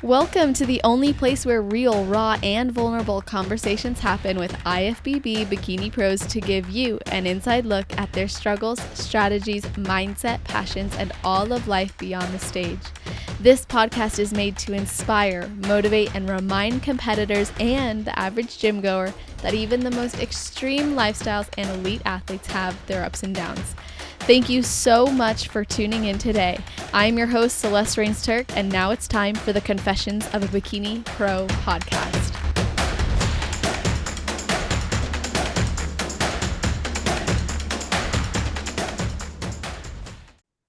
Welcome to the only place where real, raw, and vulnerable conversations happen with IFBB bikini pros to give you an inside look at their struggles, strategies, mindset, passions, and all of life beyond the stage. This podcast is made to inspire, motivate, and remind competitors and the average gym goer that even the most extreme lifestyles and elite athletes have their ups and downs. Thank you so much for tuning in today. I'm your host, Celeste Rains-Turk, and now it's time for the Confessions of a Bikini Pro podcast.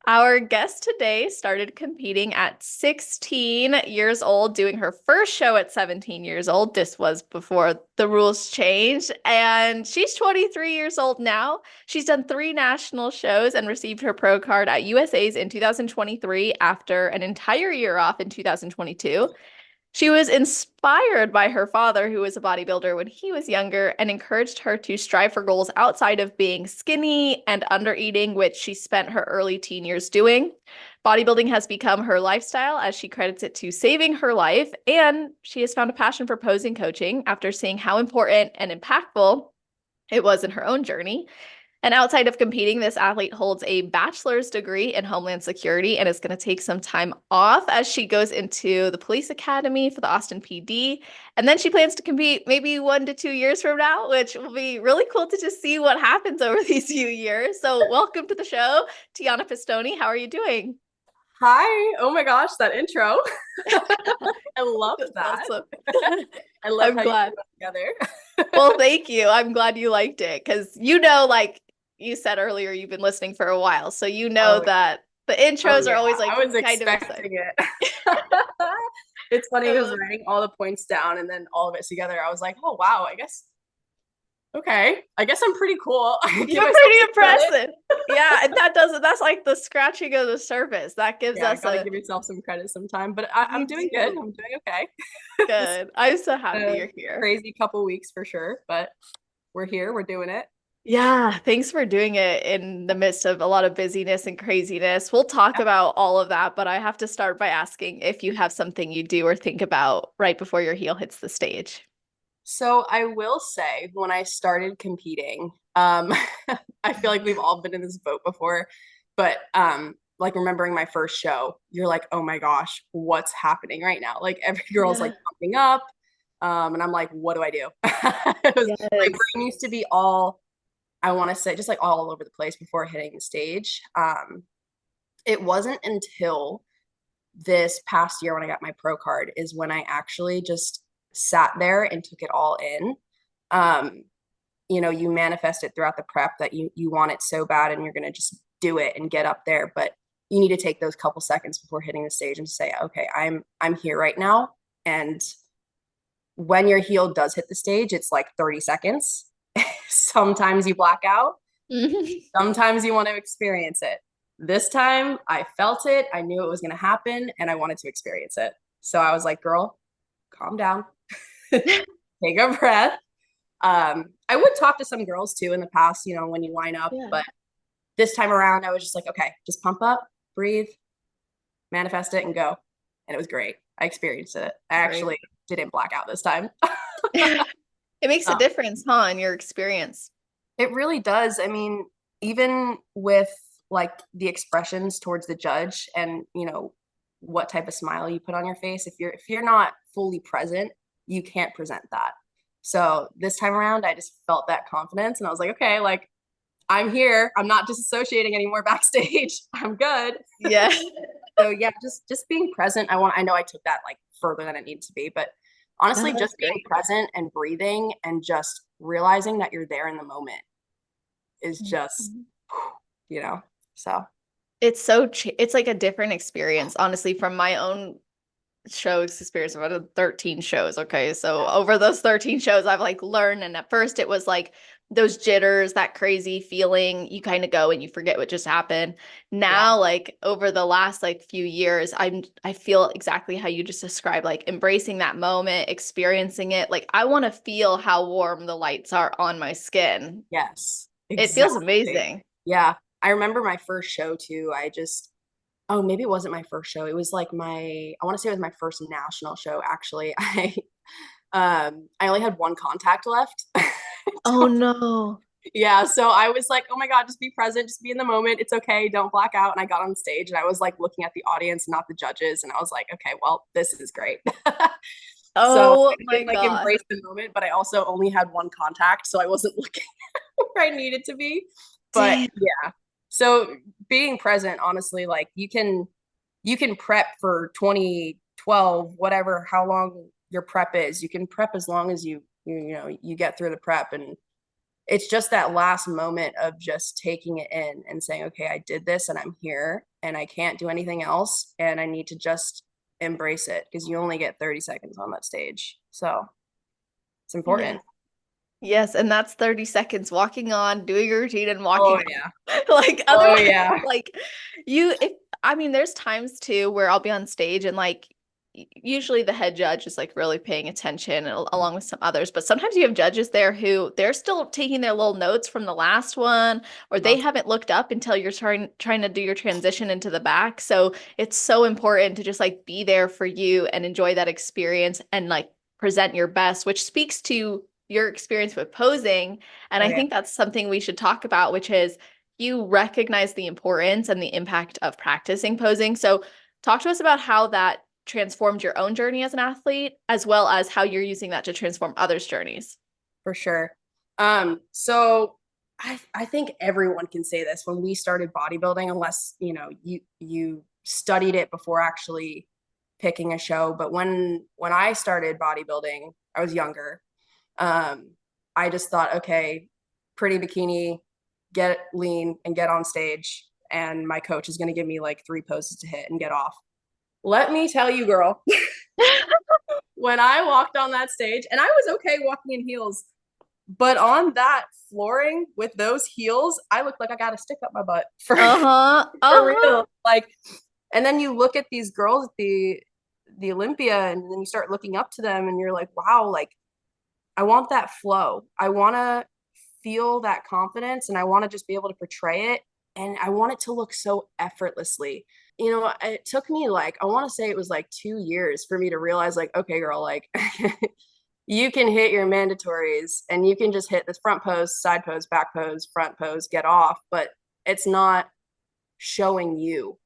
Our guest today started competing at 16 years old, doing her first show at 17 years old. This was before the rules changed, and she's 23 years old now. She's done 3 national shows and received her pro card at USA's in 2023 after an entire year off in 2022. She was inspired by her father, who was a bodybuilder when he was younger, and encouraged her to strive for goals outside of being skinny and under-eating, which she spent her early teen years doing. Bodybuilding has become her lifestyle as she credits it to saving her life, and she has found a passion for posing coaching after seeing how important and impactful it was in her own journey. And outside of competing, this athlete holds a bachelor's degree in homeland security and is going to take some time off as she goes into the police academy for the Austin PD. And then she plans to compete maybe 1 to 2 years from now, which will be really cool to just see what happens over these few years. So welcome to the show, TIANNA Pistone. How are you doing? Hi. Oh my gosh, that intro. I love that. Awesome. I love I'm how glad. you put it together. Well, thank you. I'm glad you liked it because like you said earlier, you've been listening for a while. So that the intros are always like I was kind of expecting it. It's funny because writing all the points down and then all of it together, I was like, oh wow, I guess I'm pretty cool. You're pretty impressive. Yeah, and that's like the scratching of the surface. That gives us gotta give yourself some credit sometime. But I'm doing good. I'm doing okay. Good. I'm so happy you're here. Crazy couple weeks for sure, but we're here, we're doing it. Yeah, thanks for doing it in the midst of a lot of busyness and craziness. We'll talk about all of that, but I have to start by asking if you have something you do or think about right before your heel hits the stage. So I will say when I started competing, I feel like we've all been in this boat before, but like remembering my first show, you're like, oh my gosh, what's happening right now? Like every girl's like pumping up. And I'm like, what do I do? My brain used to be all, I want to say, just like all over the place before hitting the stage. It wasn't until this past year when I got my pro card is when I actually just sat there and took it all in. You manifest it throughout the prep that you want it so bad and you're going to just do it and get up there. But you need to take those couple seconds before hitting the stage and say, okay, I'm here right now. And when your heel does hit the stage, it's like 30 seconds. Sometimes you black out. Sometimes you want to experience it. This time I felt it. I knew it was going to happen and I wanted to experience it. So I was like, girl, calm down. Take a breath. I would talk to some girls too in the past, when you line up, but this time around I was just like, okay, just pump up, breathe, manifest it and go. And it was great. I experienced it. I actually didn't black out this time. It makes a difference, in your experience. It really does. I mean, even with like the expressions towards the judge and, what type of smile you put on your face, if you're not fully present, you can't present that. So this time around, I just felt that confidence and I was like, okay, like I'm here. I'm not disassociating anymore backstage. I'm good. Yeah. So yeah, just being present. I know I took that like further than it needed to be, but honestly, just being present and breathing and just realizing that you're there in the moment is just, so. It's like a different experience, honestly, from my own shows experience. About 13 shows. Okay. So over those 13 shows, I've like learned. And at first it was like those jitters, that crazy feeling, you kind of go and you forget what just happened. Now, like over the last like few years, I feel exactly how you just described, like embracing that moment, experiencing it. Like I want to feel how warm the lights are on my skin. Yes. Exactly. It feels amazing. Yeah. I remember my first show too. oh, maybe it wasn't my first show. It was like I want to say it was my first national show, actually. I only had one contact left. Oh no. Yeah, so I was like, oh my God, just be present, just be in the moment. It's okay, don't black out. And I got on stage and I was like looking at the audience, not the judges. And I was like, okay, well, this is great. So Oh I my did like God. embrace the moment, but I also only had one contact, so I wasn't looking where I needed to be. But Damn. yeah. So being present, honestly, like you can prep for 2012, whatever, how long your prep is. You can prep as long as you get through the prep. And it's just that last moment of just taking it in and saying, okay, I did this and I'm here and I can't do anything else. And I need to just embrace it because you only get 30 seconds on that stage. So it's Yeah. important. Yes, and that's 30 seconds walking on, doing your routine and Oh, walking yeah. off. Like Oh, otherwise, yeah. like if I mean, there's times too where I'll be on stage and like usually the head judge is like really paying attention along with some others, but sometimes you have judges there who they're still taking their little notes from the last one, or they haven't looked up until you're trying to do your transition into the back. So it's so important to just like be there for you and enjoy that experience and like present your best, which speaks to your experience with posing. And Oh, I yeah, think that's something we should talk about, which is you recognize the importance and the impact of practicing posing. So talk to us about how that transformed your own journey as an athlete, as well as how you're using that to transform others' journeys. for sure. So I think everyone can say this when we started bodybuilding, unless you studied it before actually picking a show. But when I started bodybuilding, I was younger. Um, I just thought, okay, pretty bikini, get lean and get on stage. And my coach is going to give me like 3 poses to hit and get off. Let me tell you, girl, when I walked on that stage, and I was okay walking in heels, but on that flooring with those heels, I looked like I got a stick up my butt Uh-huh. for Uh-huh. real. Like, and then you look at these girls at the Olympia, and then you start looking up to them, and you're like, wow, like I want that flow. I want to feel that confidence and I want to just be able to portray it. And I want it to look so effortlessly. It took me like, I want to say it was like 2 years for me to realize, like, okay, girl, like you can hit your mandatories and you can just hit this front pose, side pose, back pose, front pose, get off, but it's not showing you.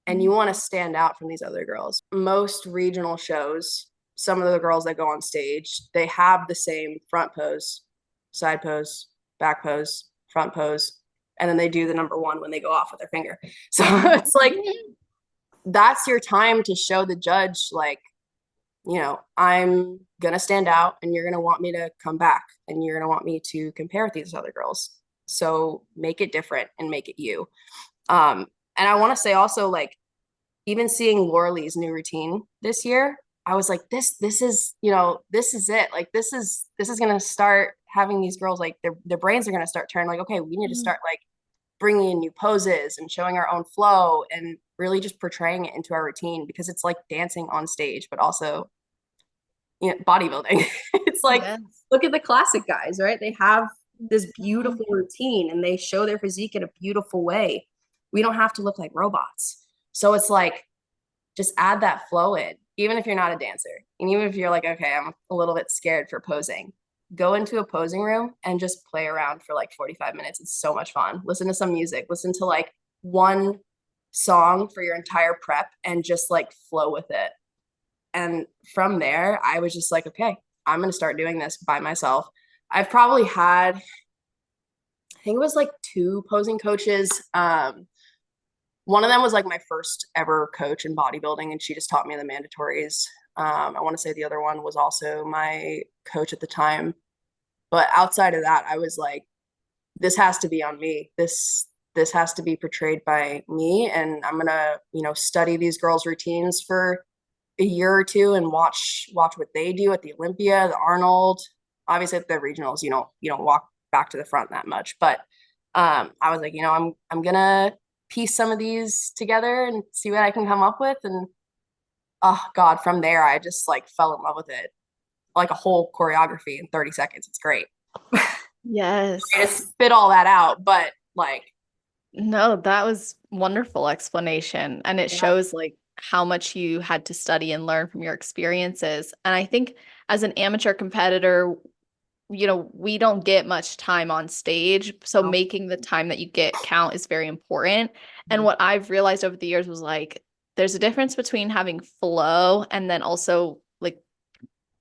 And you want to stand out from these other girls. Most regional shows, some of the girls that go on stage, they have the same front pose, side pose, back pose, front pose, and then they do the number one when they go off with their finger. So it's like that's your time to show the judge, like, I'm gonna stand out and you're gonna want me to come back and you're gonna want me to compare with these other girls. So make it different and make it you. And I want to say also, like, even seeing Laura Lee's new routine this year, I was like, this is, this is it. Like, this is going to start having these girls, like their brains are going to start turning like, okay, we need to start like bringing in new poses and showing our own flow and really just portraying it into our routine because it's like dancing on stage, but also, bodybuilding. It's like, Yes. look at the classic guys, right? They have this beautiful routine and they show their physique in a beautiful way. We don't have to look like robots. So it's like, just add that flow in, even if you're not a dancer. And even if you're like, okay, I'm a little bit scared for posing, go into a posing room and just play around for like 45 minutes. It's so much fun. Listen to some music, listen to like one song for your entire prep and just like flow with it. And from there, I was just like, okay, I'm going to start doing this by myself. I've probably had, I think it was like 2 posing coaches. One of them was like my first ever coach in bodybuilding, and she just taught me the mandatories. I want to say the other one was also my coach at the time. But outside of that, I was like, this has to be on me. This has to be portrayed by me, and I'm gonna, study these girls' routines for a year or two and watch what they do at the Olympia, the Arnold. Obviously, at the regionals, you don't walk back to the front that much, but I was like, I'm gonna piece some of these together and see what I can come up with. And oh God, from there, I just like fell in love with it. Like a whole choreography in 30 seconds. It's great. Yes. I just spit all that out, but like No, that was wonderful explanation. And it Yeah. shows like how much you had to study and learn from your experiences. And I think as an amateur competitor, we don't get much time on stage. So No. making the time that you get count is very important. And Mhm. what I've realized over the years was like, there's a difference between having flow and then also like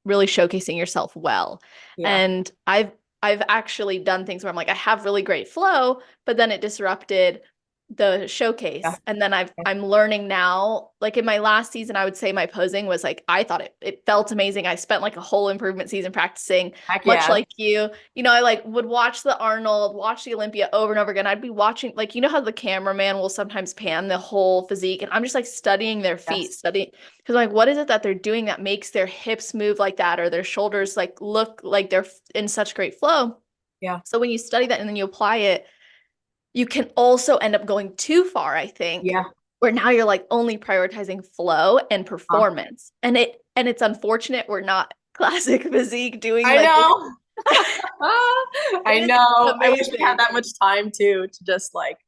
really showcasing yourself well. Yeah. And I've actually done things where I'm like, I have really great flow, but then it disrupted the Yeah. showcase. And then I'm learning now, like in my last season, I would say my posing was like, I thought it felt amazing. I spent like a whole improvement season practicing, Heck much yeah. like you. I like would watch the Arnold, watch the Olympia over and over again. I'd be watching, like, how the cameraman will sometimes pan the whole physique. And I'm just like studying their feet, Yes. studying because like, what is it that they're doing that makes their hips move like that or their shoulders like look like they're in such great flow? Yeah. So when you study that and then you apply it, you can also end up going too far, I think, Yeah. where now you're like only prioritizing flow and Huh. performance. And it's unfortunate we're not classic physique doing I like this. know. It I is know. I wish we had amazing. that much time too to just like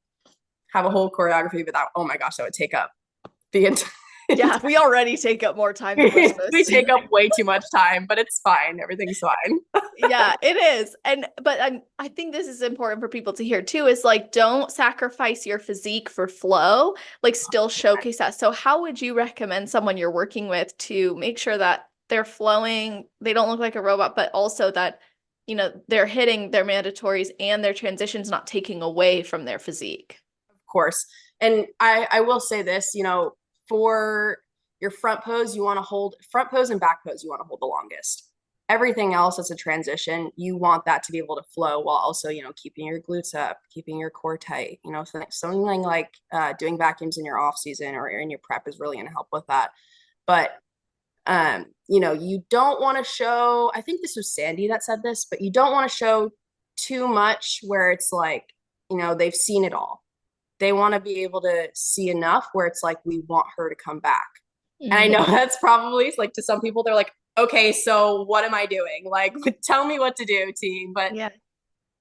have a whole choreography without, oh my gosh, that would take up the entire. Yeah, we already take up more time than we're We supposed to. take up way too much time, but it's fine. Everything's fine. Yeah, it is. But I think this is important for people to hear too, is like don't sacrifice your physique for flow, like still showcase that. So how would you recommend someone you're working with to make sure that they're flowing, they don't look like a robot, but also that, they're hitting their mandatories and their transitions not taking away from their physique? Of course. And I will say this, for your front pose, you want to hold front pose and back pose, you want to hold the longest. Everything else as a transition, you want that to be able to flow while also, keeping your glutes up, keeping your core tight. Something like doing vacuums in your off season or in your prep is really going to help with that. But you don't want to show, I think this was Sandy that said this, but you don't want to show too much where it's like, they've seen it all. They want to be able to see enough where it's like, we want her to come back. And I know Mm. that's probably like to some people, they're like, okay, so what am I doing? Like, tell me what to do, team. But Yeah.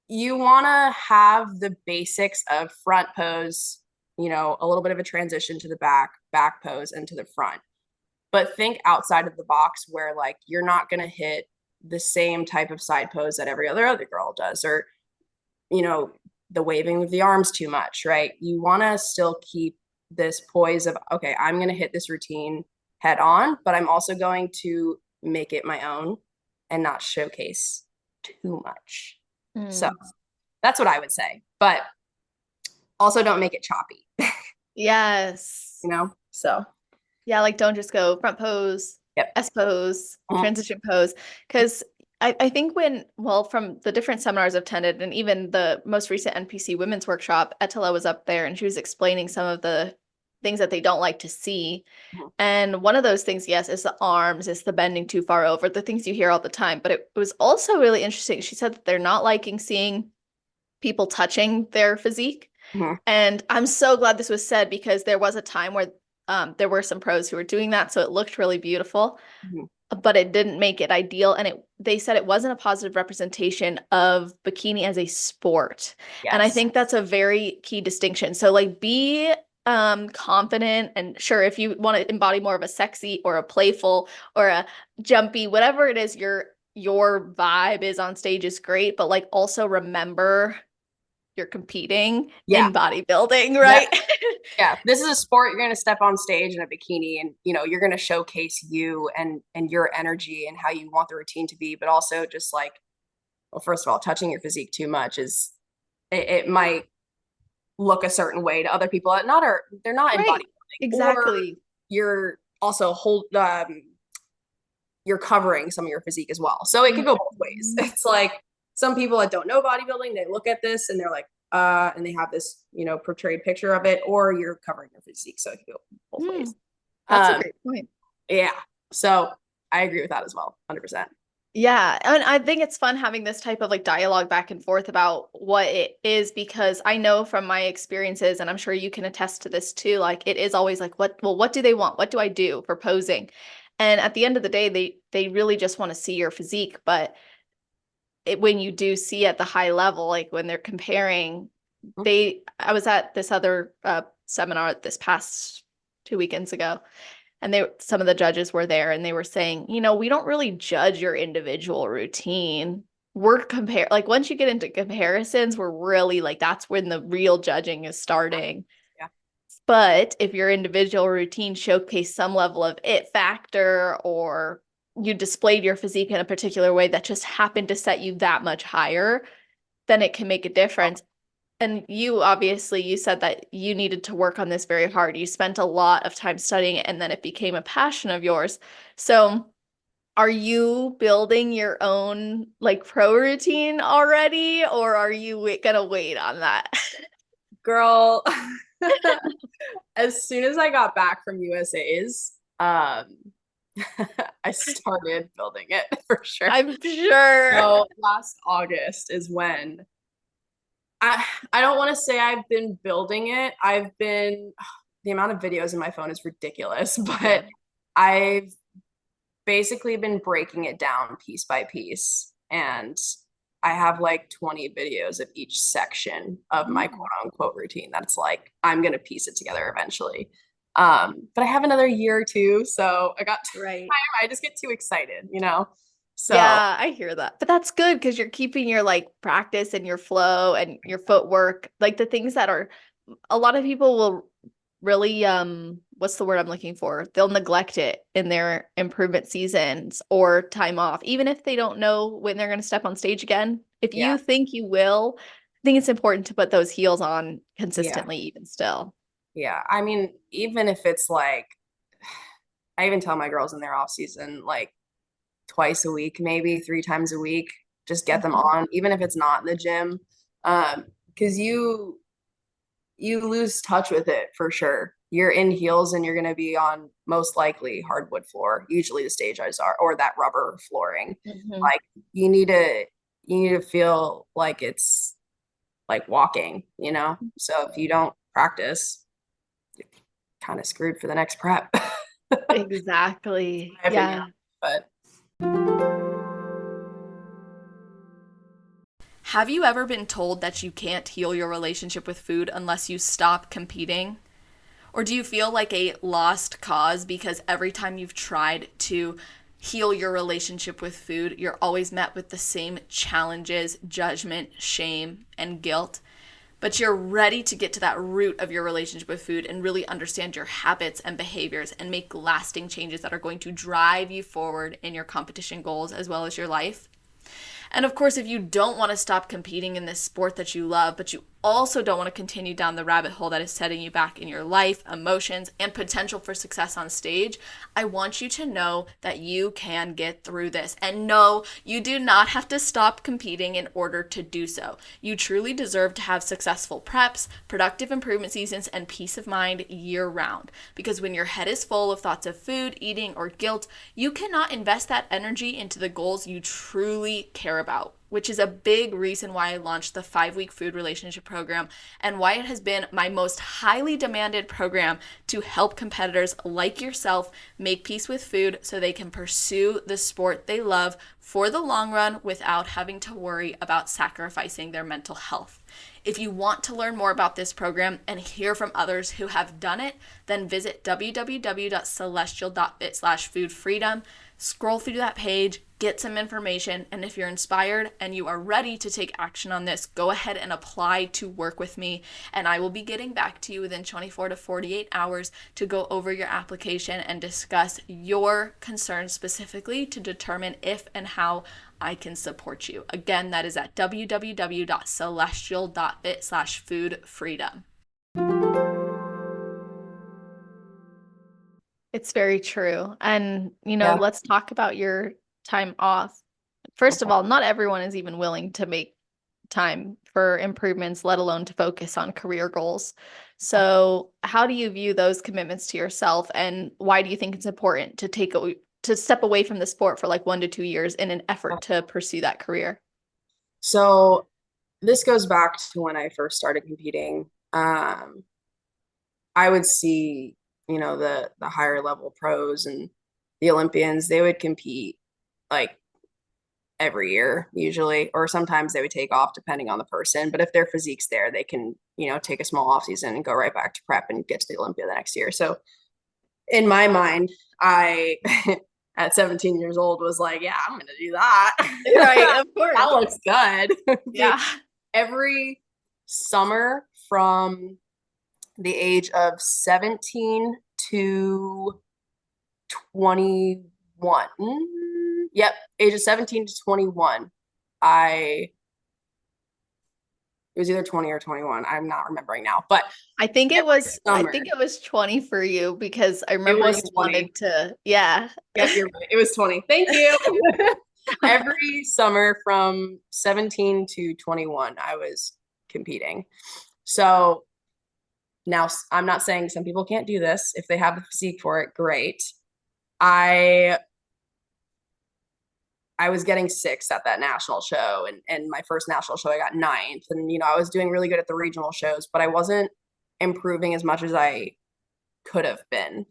you want to have the basics of front pose, a little bit of a transition to the back pose, and to the front. But think outside of the box where like you're not going to hit the same type of side pose that every other girl does, or, you know, the waving of the arms too much, right? You want to still keep this poise of, okay, I'm going to hit this routine head on, but I'm also going to make it my own and not showcase too much. So Mm. that's what I would say. But also don't make it choppy, Yes. So, Yeah, like don't just go front pose, yep. S pose, Mhm. transition pose. Because I think well, from the different seminars I've attended and even the most recent NPC women's workshop, Etela was up there and she was explaining some of the things that they don't like to see. Mhm. And one of those things, yes, is the arms, is the bending too far over, the things you hear all the time. But it was also really interesting. She said that they're not liking seeing people touching their physique. Mhm. And I'm so glad this was said because there was a time where there were some pros who were doing that, so it looked really beautiful, Mhm. but it didn't make it ideal. And they said it wasn't a positive representation of bikini as a sport. And I Yes. think that's a very key distinction. So like be confident and sure if you want to embody more of a sexy or a playful or a jumpy, whatever it is your vibe is on stage is great, but like also remember you're competing Yeah. in bodybuilding, Yep. right? Yeah, this is a sport. You're going to step on stage in a bikini, and you're going to showcase you and your energy and how you want the routine to be. But also, just like, well, first of all, touching your physique too much is it might look a certain way to other people that not are they're not in Right. bodybuilding, or Exactly. you're also you're covering some of your physique as well. So it could go both ways. Mhm. It's like some people that don't know bodybuilding, they look at this and they're like, and they have this, portrayed picture of it, or you're covering your physique. So it could go both Hmm. ways. That's a Um, great point. yeah. So I agree with that as well, 100%. Yeah, and I think it's fun having this type of like dialogue back and forth about what it is because I know from my experiences, and I'm sure you can attest to this too, like it is always like, what do they want? What do I do for posing? And at the end of the day, they really just want to see your physique, but when you do see at the high level, like when they're comparing, I was at this other seminar this past 2 weekends ago, and some of the judges were there, and they were saying, we don't really judge your individual routine. We're like once you get into comparisons, we're really like that's when the real judging is starting. Yeah. But if your individual routine showcased some level of it factor, or you displayed your physique in a particular way that just happened to set you that much higher, then it can make a difference. And you said that you needed to work on this very hard. You spent a lot of time studying it, and then it became a passion of yours. So are you building your own like pro routine already, or are you gonna wait on that? Girl, as soon as I got back from USA's, I started building it for sure. I'm sure. So last August is when I don't want to say I've been building it. The amount of videos in my phone is ridiculous, but Yeah. I've basically been breaking it down piece by piece. And I have like 20 videos of each section of my quote unquote routine. That's like, I'm going to piece it together eventually. But I have another year or two. So I got time. Right. I just get too excited, you know? So Yeah, I hear that. But that's good because you're keeping your like practice and your flow and your footwork, like the things that are a lot of people will really what's the word I'm looking for? They'll neglect it in their improvement seasons or time off, even if they don't know when they're going to step on stage again. If yeah, you think you will, I think it's important to put those heels on yeah, consistently, even still. yeah. I mean, even if it's like, I even tell my girls in their off season, like twice a week, maybe 3 times a week, just get them Mhm. on, even if it's not in the gym. Because you lose touch with it for sure. You're in heels and you're going to be on most likely hardwood floor. Usually the stage eyes are, or that rubber flooring. Mhm. Like you need to feel like it's like walking, you know? So if you don't practice, you're kind of screwed for the next prep. Exactly. My opinion. Yeah. But Have you ever been told that you can't heal your relationship with food unless you stop competing? Or do you feel like a lost cause because every time you've tried to heal your relationship with food, you're always met with the same challenges, judgment, shame, and guilt? But you're ready to get to that root of your relationship with food and really understand your habits and behaviors and make lasting changes that are going to drive you forward in your competition goals as well as your life. And of course, if you don't want to stop competing in this sport that you love, but you also don't want to continue down the rabbit hole that is setting you back in your life, emotions, and potential for success on stage, I want you to know that you can get through this. And no, you do not have to stop competing in order to do so. You truly deserve to have successful preps, productive improvement seasons, and peace of mind year round. Because when your head is full of thoughts of food, eating, or guilt, you cannot invest that energy into the goals you truly care about, which is a big reason why I launched the 5-week food relationship program and why it has been my most highly demanded program to help competitors like yourself make peace with food so they can pursue the sport they love for the long run without having to worry about sacrificing their mental health. If you want to learn more about this program and hear from others who have done it, then visit www.celestial.fit/foodfreedom. Scroll through that page, get some information, and if you're inspired and you are ready to take action on this, go ahead and apply to work with me, and I will be getting back to you within 24 to 48 hours to go over your application and discuss your concerns specifically to determine if and how I can support you. Again, that is at www.celestial.fit/foodfreedom. It's very true. And, yeah. let's talk about your time off. First of all, not everyone is even willing to make time for improvements, let alone to focus on career goals. So, how do you view those commitments to yourself, and why do you think it's important to to step away from the sport for like 1 to 2 years in an effort to pursue that career? So this goes back to when I first started competing. I would see, the higher level pros and the Olympians, they would compete like every year usually, or sometimes they would take off depending on the person. But if their physique's there, they can, take a small off season and go right back to prep and get to the Olympia the next year. So in my mind, I at 17 years old was like, yeah, I'm gonna do that. Right, of course. That looks good. Yeah. Every summer from the age of 17 to 21. Yep, age of 17 to 21. It was either 20 or 21. I'm not remembering now, but I think it was summer, 20 for you because I it remember was you 20. wanted to, yeah. Yep, you're right. It was 20. Thank you. Every summer from 17 to 21, I was competing. So now I'm not saying some people can't do this. If they have the physique for it, great. I was getting sixth at that national show, and my first national show I got ninth, and I was doing really good at the regional shows, but I wasn't improving as much as I could have been.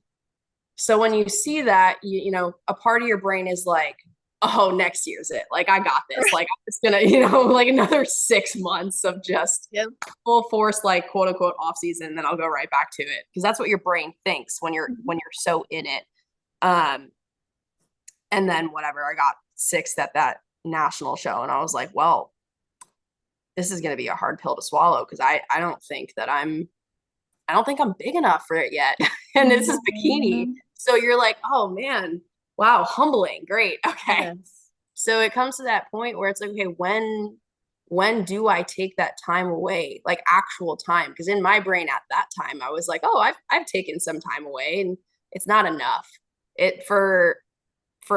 So when you see that, a part of your brain is like, oh, next year's it. Like, I got this. Like, it's gonna, like another 6 months of just Yep. full force, like quote unquote off season, then I'll go right back to it. Because that's what your brain thinks when you're so in it. And then whatever, I got sixth at that national show, and I was like, well, this is gonna be a hard pill to swallow because I don't think I'm big enough for it yet. And this is bikini. So you're like, oh man, wow, humbling. Great. Okay. Yes. So it comes to that point where it's like, okay, when do I take that time away? Like actual time? Because in my brain at that time, I was like, oh, I've taken some time away and it's not enough. It for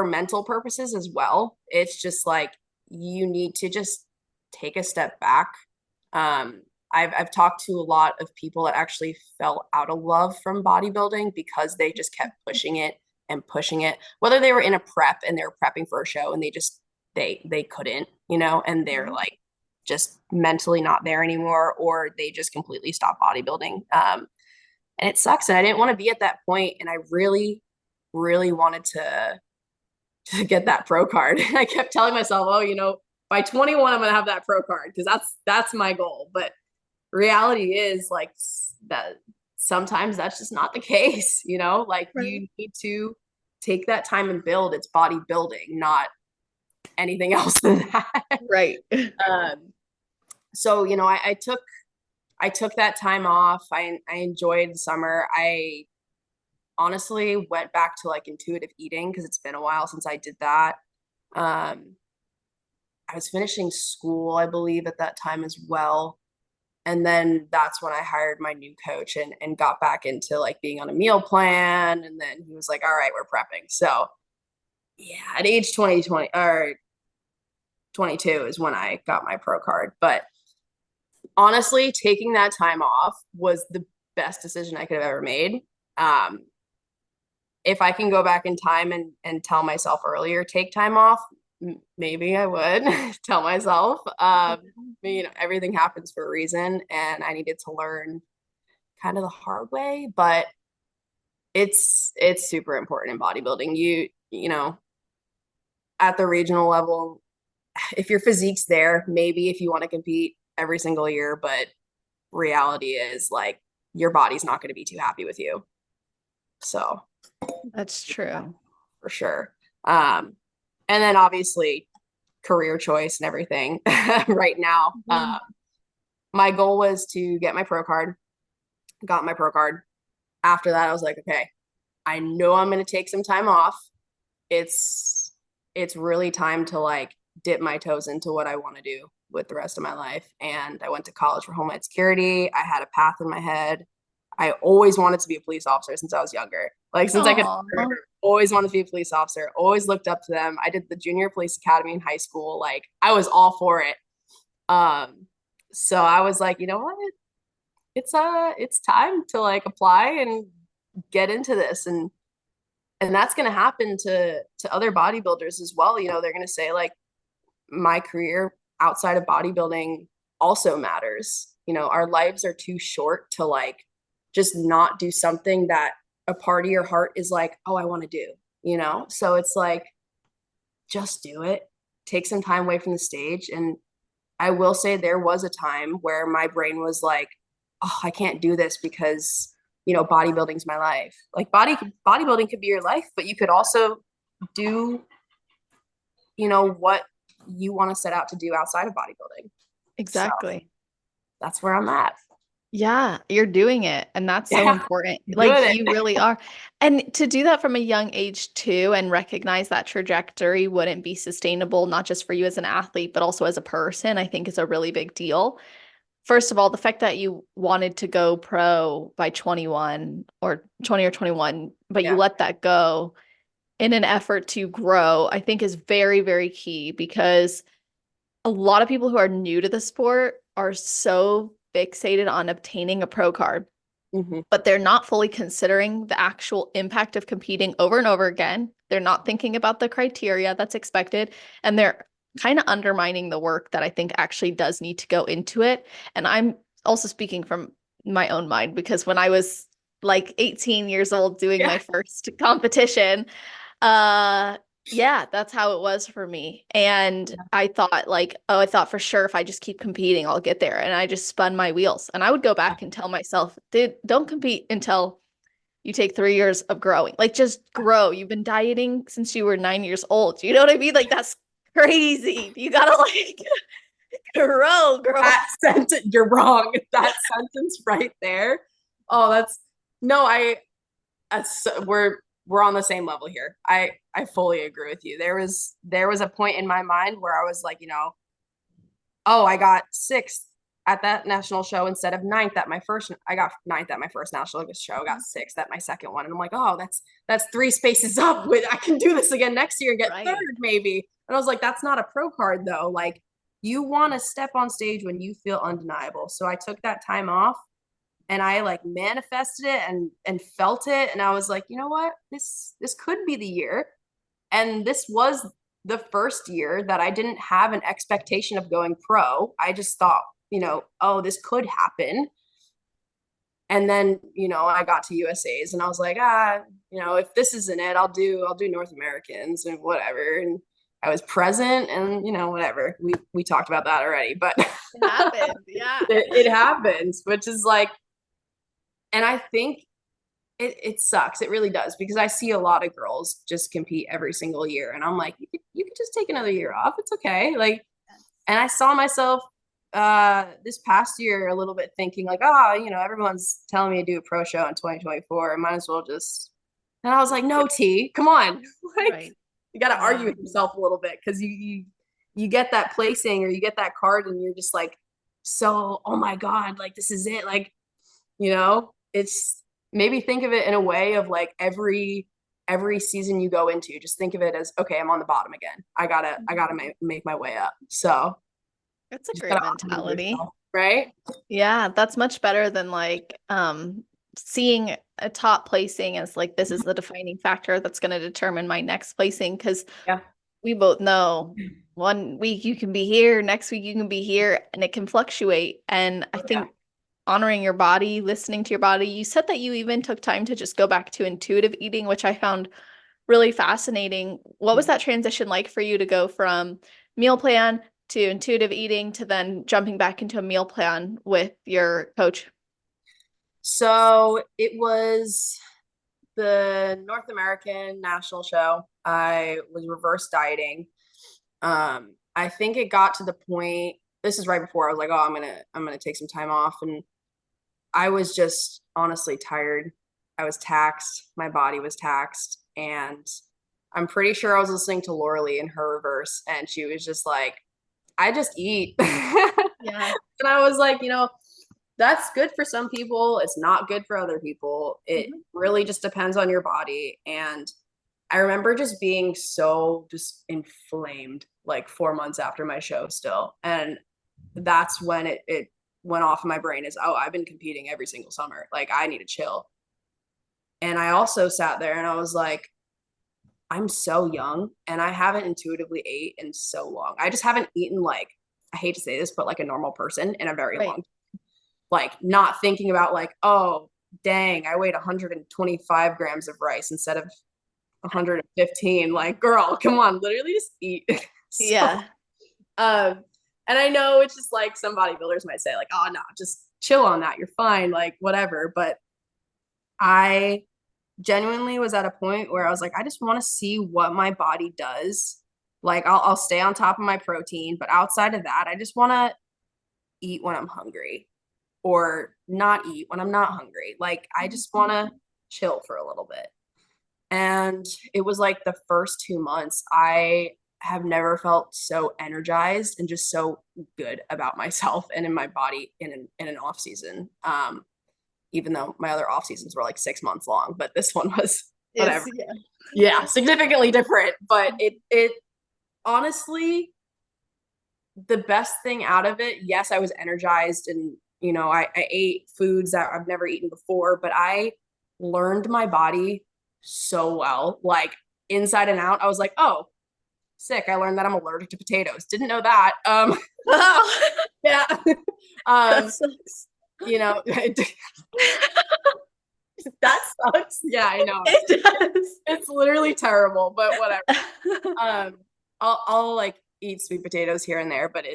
mental purposes as well. It's just like you need to just take a step back. I've talked to a lot of people that actually fell out of love from bodybuilding because they just kept pushing it and pushing it. Whether they were in a prep and they were prepping for a show and they couldn't, and they're like just mentally not there anymore, or they just completely stopped bodybuilding. And it sucks. And I didn't want to be at that point, and I really, really wanted to get that pro card. I kept telling myself, oh, by 21, I'm gonna have that pro card because that's my goal. But reality is like that sometimes that's just not the case, like Right. you need to take that time and build. It's bodybuilding, not anything else than that. Right. So I took that time off. I enjoyed summer. I honestly went back to like intuitive eating because it's been a while since I did that. I was finishing school, I believe, at that time as well. And then that's when I hired my new coach and got back into like being on a meal plan. And then he was like, all right, we're prepping. So yeah, at age 20 or 22 is when I got my pro card. But honestly, taking that time off was the best decision I could have ever made. If I can go back in time and tell myself earlier, take time off, maybe I would tell myself. Everything happens for a reason, and I needed to learn kind of the hard way, but it's super important in bodybuilding. At the regional level, if your physique's there, maybe if you want to compete every single year, but reality is like your body's not going to be too happy with you. So That's true. for sure. And then obviously career choice and everything right now. My goal was to get my pro card, got my pro card. After that, I was like, okay, I know I'm going to take some time off. It's really time to like dip my toes into what I want to do with the rest of my life. And I went to college for homeland security. I had a path in my head. I always wanted to be a police officer since I was younger. Like since I could always wanted to be a police officer, always looked up to them. I did the junior police academy in high school. Like I was all for it. So I was like, you know what? It's time to like apply and get into this. And that's going to happen to other bodybuilders as well. They're going to say like my career outside of bodybuilding also matters. Our lives are too short to like just not do something that a part of your heart is like, oh, I want to do, so it's like, just do it. take some time away from the stage. And I will say there was a time where my brain was like, oh, I can't do this because, bodybuilding's my life. Like bodybuilding could be your life, but you could also do, what you want to set out to do outside of bodybuilding. So Exactly. that's where I'm at. Yeah, you're doing it. And that's so Yeah, important. Like doing you it. really are. And to do that from a young age too, and recognize that trajectory wouldn't be sustainable, not just for you as an athlete, but also as a person, I think is a really big deal. First of all, the fact that you wanted to go pro by 21 or 20 or 21, but you Yeah. let that go in an effort to grow, I think is very, very key because a lot of people who are new to the sport are so fixated on obtaining a pro card, Mm-hmm. but they're not fully considering the actual impact of competing over and over again. They're not thinking about the criteria that's expected, and they're kind of undermining the work that I think actually does need to go into it. And I'm also speaking from my own mind because when I was like 18 years old doing Yeah. my first competition, uh, yeah, that's how it was for me. And I thought like, oh, I thought for sure if I just keep competing, I'll get there. And I just spun my wheels. And I would go back and tell myself, dude, don't compete until you take 3 years of growing. Like just grow. You've been dieting since you were 9 years old. You know what I mean? Like that's crazy. You gotta like grow, That girl. sentence, you're wrong. That sentence right there. Oh, that's no, we're on the same level here. I fully agree with you. There was a point in my mind where I was like, oh, I got sixth at that national show instead of ninth at my first. I got ninth at my first national show. I got sixth at my second one, and I'm like, oh, that's three spaces up. With I can do this again next year and get third Right. maybe. And I was like, that's not a pro card though. Like you want to step on stage when you feel undeniable. So I took that time off and I like manifested it and felt it. And I was like, you know what? This could be the year. And this was the first year that I didn't have an expectation of going pro. I just thought, oh, this could happen. And then, I got to USA's and I was like, if this isn't it, I'll do North Americans and whatever. And I was present and, whatever. We talked about that already, but It happened. Yeah. it happens, which is like, and I think it sucks. It really does because I see a lot of girls just compete every single year, and I'm like, you could just take another year off. It's okay. Like, and I saw myself this past year a little bit thinking like, oh, everyone's telling me to do a pro show in 2024. I might as well just. And I was like, no, T, come on, like Right. you got to argue Yeah. with yourself a little bit because you get that placing or you get that card and you're just like, so oh my god, like this is it, like it's maybe think of it in a way of like every season you go into, just think of it as okay, I'm on the bottom again. I gotta make my way up. So It's a just great gotta honor mentality. yourself, right? Yeah, that's much better than like seeing a top placing as like this is the defining factor that's going to determine my next placing because Yeah. we both know one week you can be here, next week you can be here, and it can fluctuate. And I Oh, yeah. think honoring your body, listening to your body, you said that you even took time to just go back to intuitive eating, which I found really fascinating. What was that transition like for you to go from meal plan to intuitive eating to then jumping back into a meal plan with your coach? So it was the North American national show. I was reverse dieting. I think it got to the point, this is right before I was like, oh, I'm gonna take some time off. And I was just honestly tired. I was taxed. My body was taxed. And I'm pretty sure I was listening to Laura Lee in her reverse, and she was just like, I just eat. Yeah. And I was like, that's good for some people. It's not good for other people. It Mhm. really just depends on your body. And I remember just being so just inflamed like 4 months after my show still. And that's when it went off in my brain is, oh, I've been competing every single summer. Like I need to chill. And I also sat there and I was like, I'm so young and I haven't intuitively ate in so long. I just haven't eaten like, I hate to say this, but like a normal person in a very Right. long, like not thinking about like, oh, dang, I weighed 125 grams of rice instead of 115. Like, girl, come on, literally just eat. So, Yeah. and I know it's just like some bodybuilders might say like, oh no, just chill on that. You're fine, like whatever. But I genuinely was at a point where I was like, I just want to see what my body does. Like I'll stay on top of my protein, but outside of that, I just want to eat when I'm hungry or not eat when I'm not hungry. Like I just want to chill for a little bit. And it was like the first 2 months, I have never felt so energized and just so good about myself and in my body in an off season. Even though my other off seasons were like 6 months long, but this one was whatever. Yes. Yeah. Yeah, significantly different. But it honestly, the best thing out of it, yes, I was energized and I ate foods that I've never eaten before, but I learned my body so well, like inside and out. I was like, oh, sick. I learned that I'm allergic to potatoes. Didn't know that. Oh, Yeah. that um, sucks. that sucks. Yeah, I know. It does. It's literally terrible, but whatever. Um, I'll like eat sweet potatoes here and there, but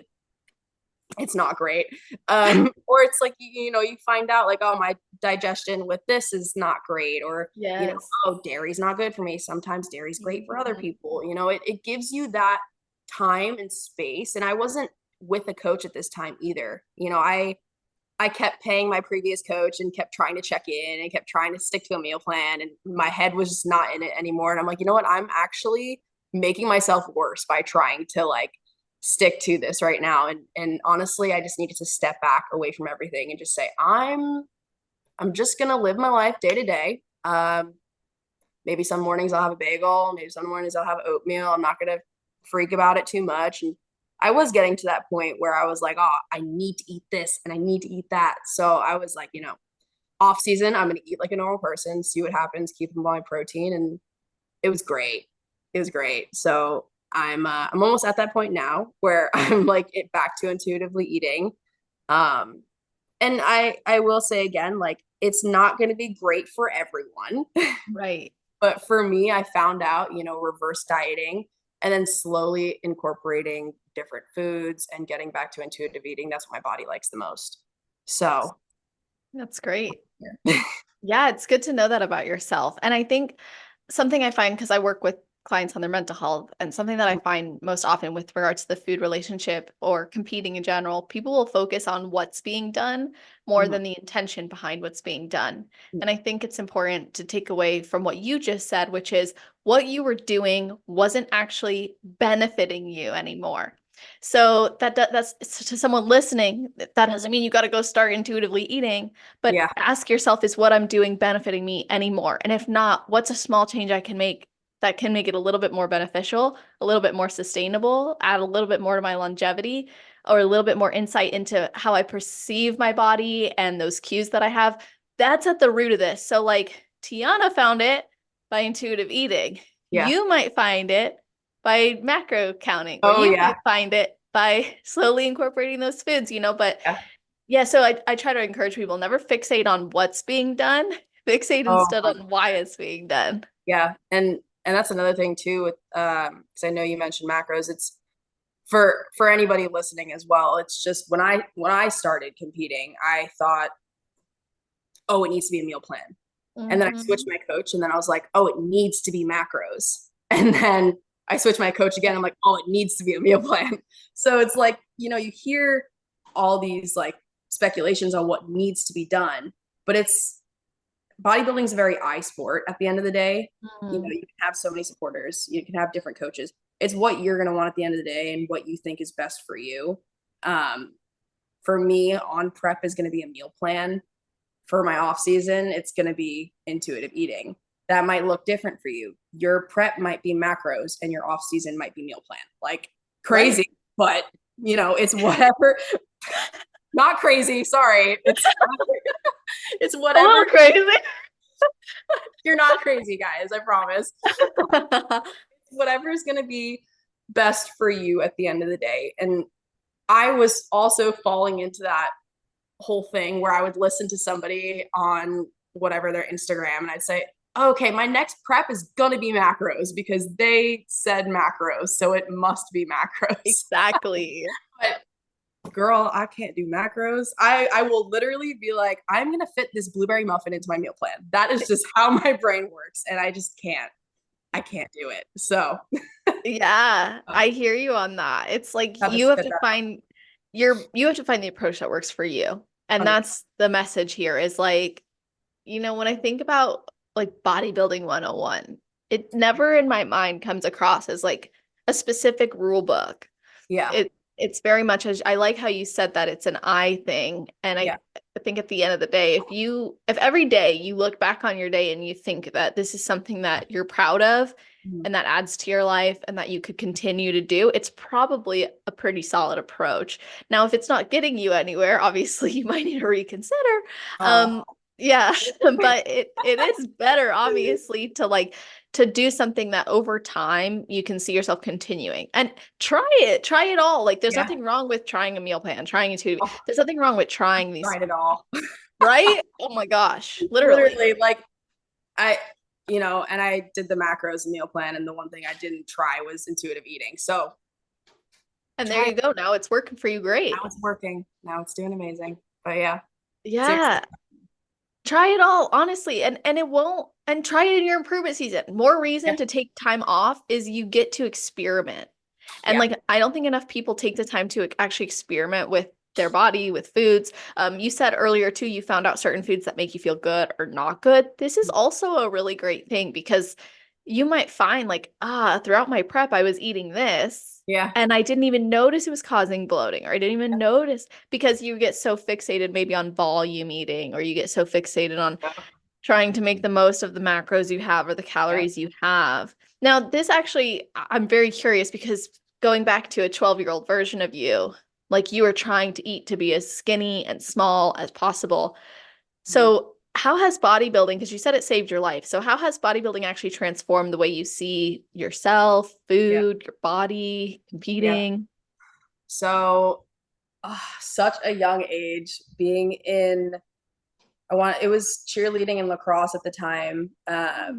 it's not great. Or it's like you find out like, oh, my digestion with this is not great, or Yes. oh, dairy's not good for me. Sometimes dairy's great for other people. It gives you that time and space. And I wasn't with a coach at this time either. I kept paying my previous coach and kept trying to check in and kept trying to stick to a meal plan, and my head was just not in it anymore. And I'm like, you know what? I'm actually making myself worse by trying to like stick to this right now. And honestly, I just needed to step back away from everything and just say, I'm just gonna live my life day to day. Maybe some mornings I'll have a bagel, maybe some mornings I'll have oatmeal. I'm not gonna freak about it too much. And I was getting to that point where I was like, oh, I need to eat this and I need to eat that. So I was like, off season, I'm gonna eat like a normal person, see what happens, keep my protein, and it was great. It was great. So I'm almost at that point now where I'm like back to intuitively eating. Um, and I will say again, like it's not going to be great for everyone, Right. but for me, I found out, reverse dieting and then slowly incorporating different foods and getting back to intuitive eating. That's what my body likes the most. So, That's great. yeah. Yeah, it's good to know that about yourself. And I think something I find, because I work with clients on their mental health, and something that I find most often with regards to the food relationship or competing in general, people will focus on what's being done more Mhm. than the intention behind what's being done. And I think it's important to take away from what you just said, which is what you were doing wasn't actually benefiting you anymore. So that's to someone listening, that doesn't mean you got to go start intuitively eating, but Yeah. ask yourself, is what I'm doing benefiting me anymore? And if not, what's a small change I can make that can make it a little bit more beneficial, a little bit more sustainable, add a little bit more to my longevity, or a little bit more insight into how I perceive my body and those cues that I have? That's at the root of this. So like Tiana found it by intuitive eating. Yeah. You might find it by macro counting, or Oh, you yeah. might find it by slowly incorporating those foods, but Yeah. yeah, so I try to encourage people, never fixate on what's being done, fixate Oh, instead on why it's being done. yeah. And that's another thing too with because I know you mentioned macros. It's for anybody listening as well. It's just when I started competing, I thought, oh, it needs to be a meal plan. And then I switched Mhm. my coach and then I was like, oh, it needs to be macros. And then I switched my coach again. I'm like, oh, it needs to be a meal plan. So it's like, you hear all these like speculations on what needs to be done, but it's bodybuilding is a very eye sport at the end of the day. Mhm. You can have so many supporters, you can have different coaches. It's what you're going to want at the end of the day and what you think is best for you. Um, for me, on prep is going to be a meal plan. For my off season, it's going to be intuitive eating. That might look different for you. Your prep might be macros and your off season might be meal plan. Like Right. crazy, but it's whatever. Not crazy, sorry. It's A whatever. little crazy. You're not crazy, guys, I promise. Whatever is going to be best for you at the end of the day. And I was also falling into that whole thing where I would listen to somebody on whatever their Instagram and I'd say, okay, my next prep is gonna be macros because they said macros, so it must be macros. Exactly. But girl, I can't do macros. I will literally be like, I'm gonna fit this blueberry muffin into my meal plan. That is just how my brain works, and I just can't. I can't do it. So Yeah, I hear you on that. It's like have to you have spit to that. find you have to find the approach that works for you. And 100. that's the message here is like, when I think about like bodybuilding 101, it never in my mind comes across as like a specific rule book. Yeah, It's very much as I like how you said that it's an I thing. And yeah, I think at the end of the day, if every day you look back on your day and you think that this is something that you're proud of mhm. and that adds to your life and that you could continue to do, it's probably a pretty solid approach. Now, if it's not getting you anywhere, obviously you might need to reconsider. Uh, Um, yeah, but it is better, obviously, to do something that over time you can see yourself continuing. And try it all. Like there's yeah. nothing wrong with trying a meal plan, trying a two. Oh, There's nothing wrong with trying these, tried it all. right? Oh my gosh, literally. Literally, like I, and I did the macros meal plan, and the one thing I didn't try was intuitive eating. So And there try it. you go. Now it's working for you Now great. it's working. Now it's doing amazing. But yeah, seriously. Yeah. Try it all, honestly. And it won't and try it in your improvement season. More Yeah, reason to take time off is you get to experiment. And yeah, like I don't think enough people take the time to actually experiment with their body, with foods. You said earlier too, you found out certain foods that make you feel good or not good. This is also a really great thing because you might find like, throughout my prep, I was eating this yeah. and I didn't even notice it was causing bloating, or I didn't even notice because you get so fixated maybe on volume eating, or you get so fixated on Yeah, trying to make the most of the macros you have or the yeah. calories you have. Now, this actually, I'm very curious because going back to a 12-year-old version of you, like you were trying to eat to be as skinny and small as possible. Mhm. So, how has bodybuilding, because you said it saved your life, so how has bodybuilding actually transformed the way you see yourself, Yeah, food, your body, yeah. competing? So, such a young age, being in, it was cheerleading and lacrosse at the time. I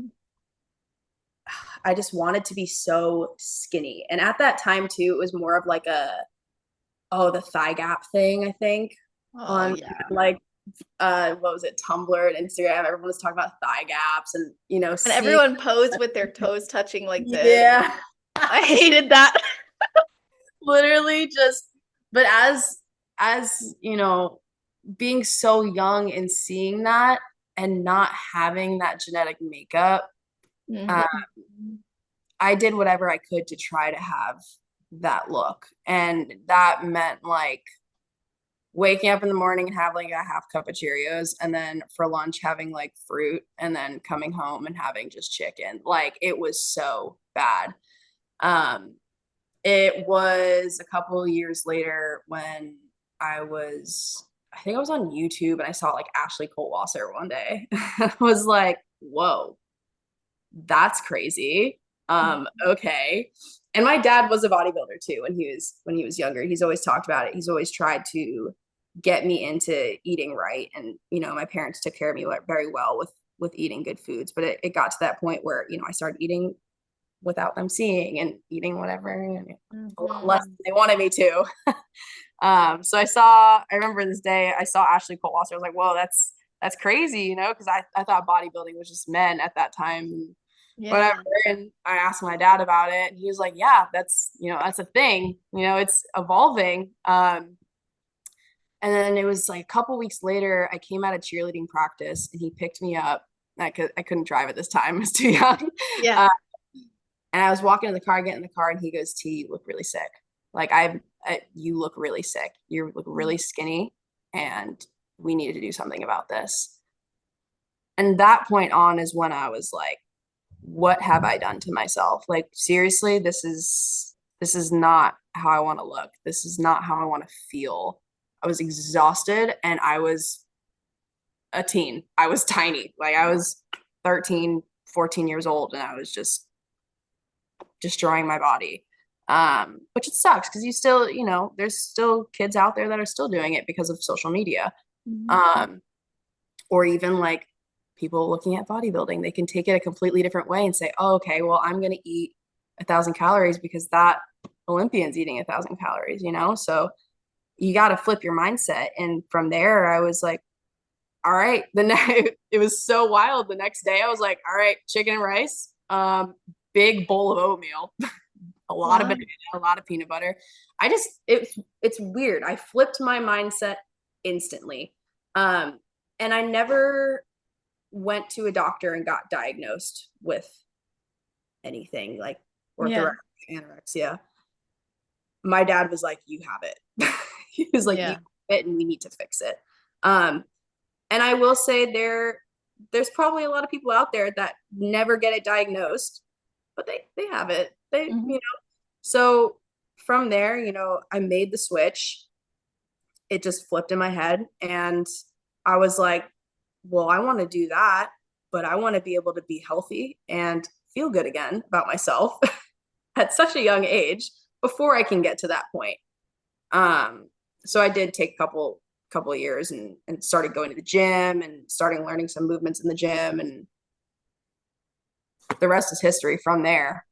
just wanted to be so skinny. And at that time too, it was more of like the thigh gap thing, I think, Oh, on yeah. like what was it, Tumblr and Instagram. Everyone was talking about thigh gaps and And see. everyone posed with their toes touching like this. Yeah. I hated that. Literally just, but as being so young and seeing that and not having that genetic makeup, uh, Mhm. I did whatever I could to try to have that look. And that meant like waking up in the morning and having a half cup of Cheerios, and then for lunch having like fruit, and then coming home and having just chicken. Like it was so bad. Um, it was a couple of years later when I think I was on YouTube and I saw like Ashley Colwasser one day. I was like, whoa, that's crazy. Okay. And my dad was a bodybuilder too when he was younger. He's always talked about it. He's always tried to get me into eating right. And my parents took care of me very well with eating good foods. But it got to that point where, I started eating without them seeing and eating whatever and a lot less than Mhm. they wanted me to. So I remember this day I saw Ashley Colwasser. I was like, whoa, that's crazy, because I thought bodybuilding was just men at that time and whatever. Yeah. And I asked my dad about it, and he was like, yeah, that's a thing. It's evolving. And then it was like a couple weeks later, I came out of cheerleading practice, and he picked me up. I couldn't drive at this time; I was too young. Yeah. Uh, and I was walking in the car, getting in the car, and he goes, "T, you look really sick. Like you look really sick. You look really skinny, and we needed to do something about this." And that point on is when I was like, what have I done to myself? Like, seriously, this is not how I want to look. This is not how I want to feel. I was exhausted and I was a teen. I was tiny. Like I was 13, 14 years old, and I was just destroying my body. Which it sucks because there's still kids out there that are still doing it because of social media. Mhm. Um, or even like people looking at bodybuilding. They can take it a completely different way and say, oh, okay, well, I'm going to eat 1,000 calories because that Olympian's eating 1,000 calories, you know? So you got to flip your mindset. And from there, I was like, all right, it was so wild. The next day I was like, all right, chicken and rice, big bowl of oatmeal, a lot of Wow. banana, a lot of peanut butter. It's weird. I flipped my mindset instantly. And I never went to a doctor and got diagnosed with anything like Yeah. orthorexia, anorexia. My dad was like, you have it. He was like, you Yeah. have it and we need to fix it. And I will say there's probably a lot of people out there that never get it diagnosed, but they have it. Mhm. So from there, I made the switch. It just flipped in my head and I was like, well, I want to do that, but I want to be able to be healthy and feel good again about myself at such a young age before I can get to that point. Um, so I did take a couple of years and started going to the gym and starting learning some movements in the gym, and the rest is history from there.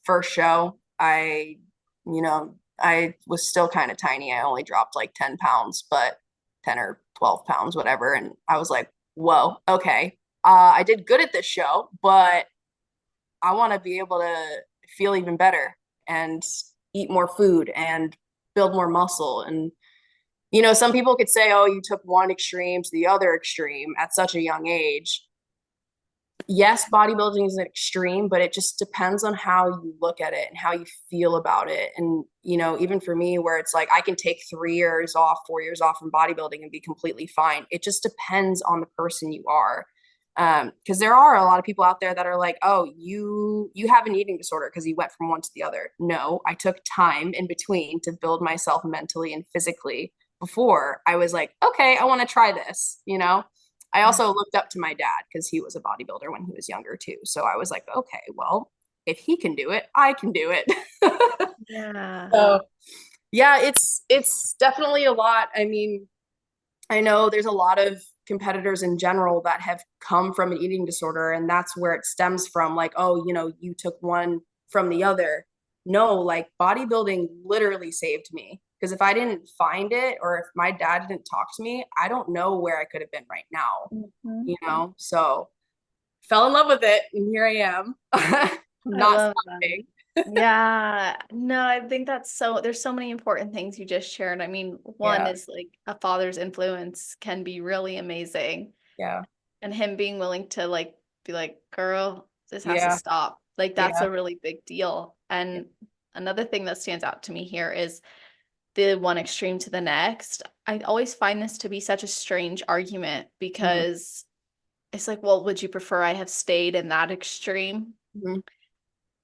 First show, I was still kind of tiny. I only dropped like 10 pounds, but 10 or 12 pounds, whatever. And I was like, whoa, okay. I did good at this show, but I want to be able to feel even better and eat more food and build more muscle. And, some people could say, oh, you took one extreme to the other extreme at such a young age. Yes, bodybuilding is an extreme, but it just depends on how you look at it and how you feel about it. And, even for me, where it's like I can take 3 years off, 4 years off from bodybuilding and be completely fine. It just depends on the person you are. Because there are a lot of people out there that are like, oh, you have an eating disorder because you went from one to the other. No, I took time in between to build myself mentally and physically before I was like, okay, I want to try this. I Yeah. also looked up to my dad because he was a bodybuilder when he was younger too. So I was like, okay, well, if he can do it, I can do it. Yeah. So yeah, it's definitely a lot. I mean, I know there's a lot of competitors in general that have come from an eating disorder, and that's where it stems from. Like, oh, you took one from the other. No, like bodybuilding literally saved me. Because if I didn't find it or if my dad didn't talk to me, I don't know where I could have been right now. So fell in love with it, and here I am. I Not love that. stopping. Yeah. No, I think there's so many important things you just shared. I mean, one Yeah, is like a father's influence can be really amazing. yeah, And him being willing to like be like, girl, this has to yeah, stop. Like that's yeah, a really big deal. And another thing that stands out to me here is the one extreme to the next. I always find this to be such a strange argument mhm, because it's like, well, would you prefer I have stayed in that extreme? mhm.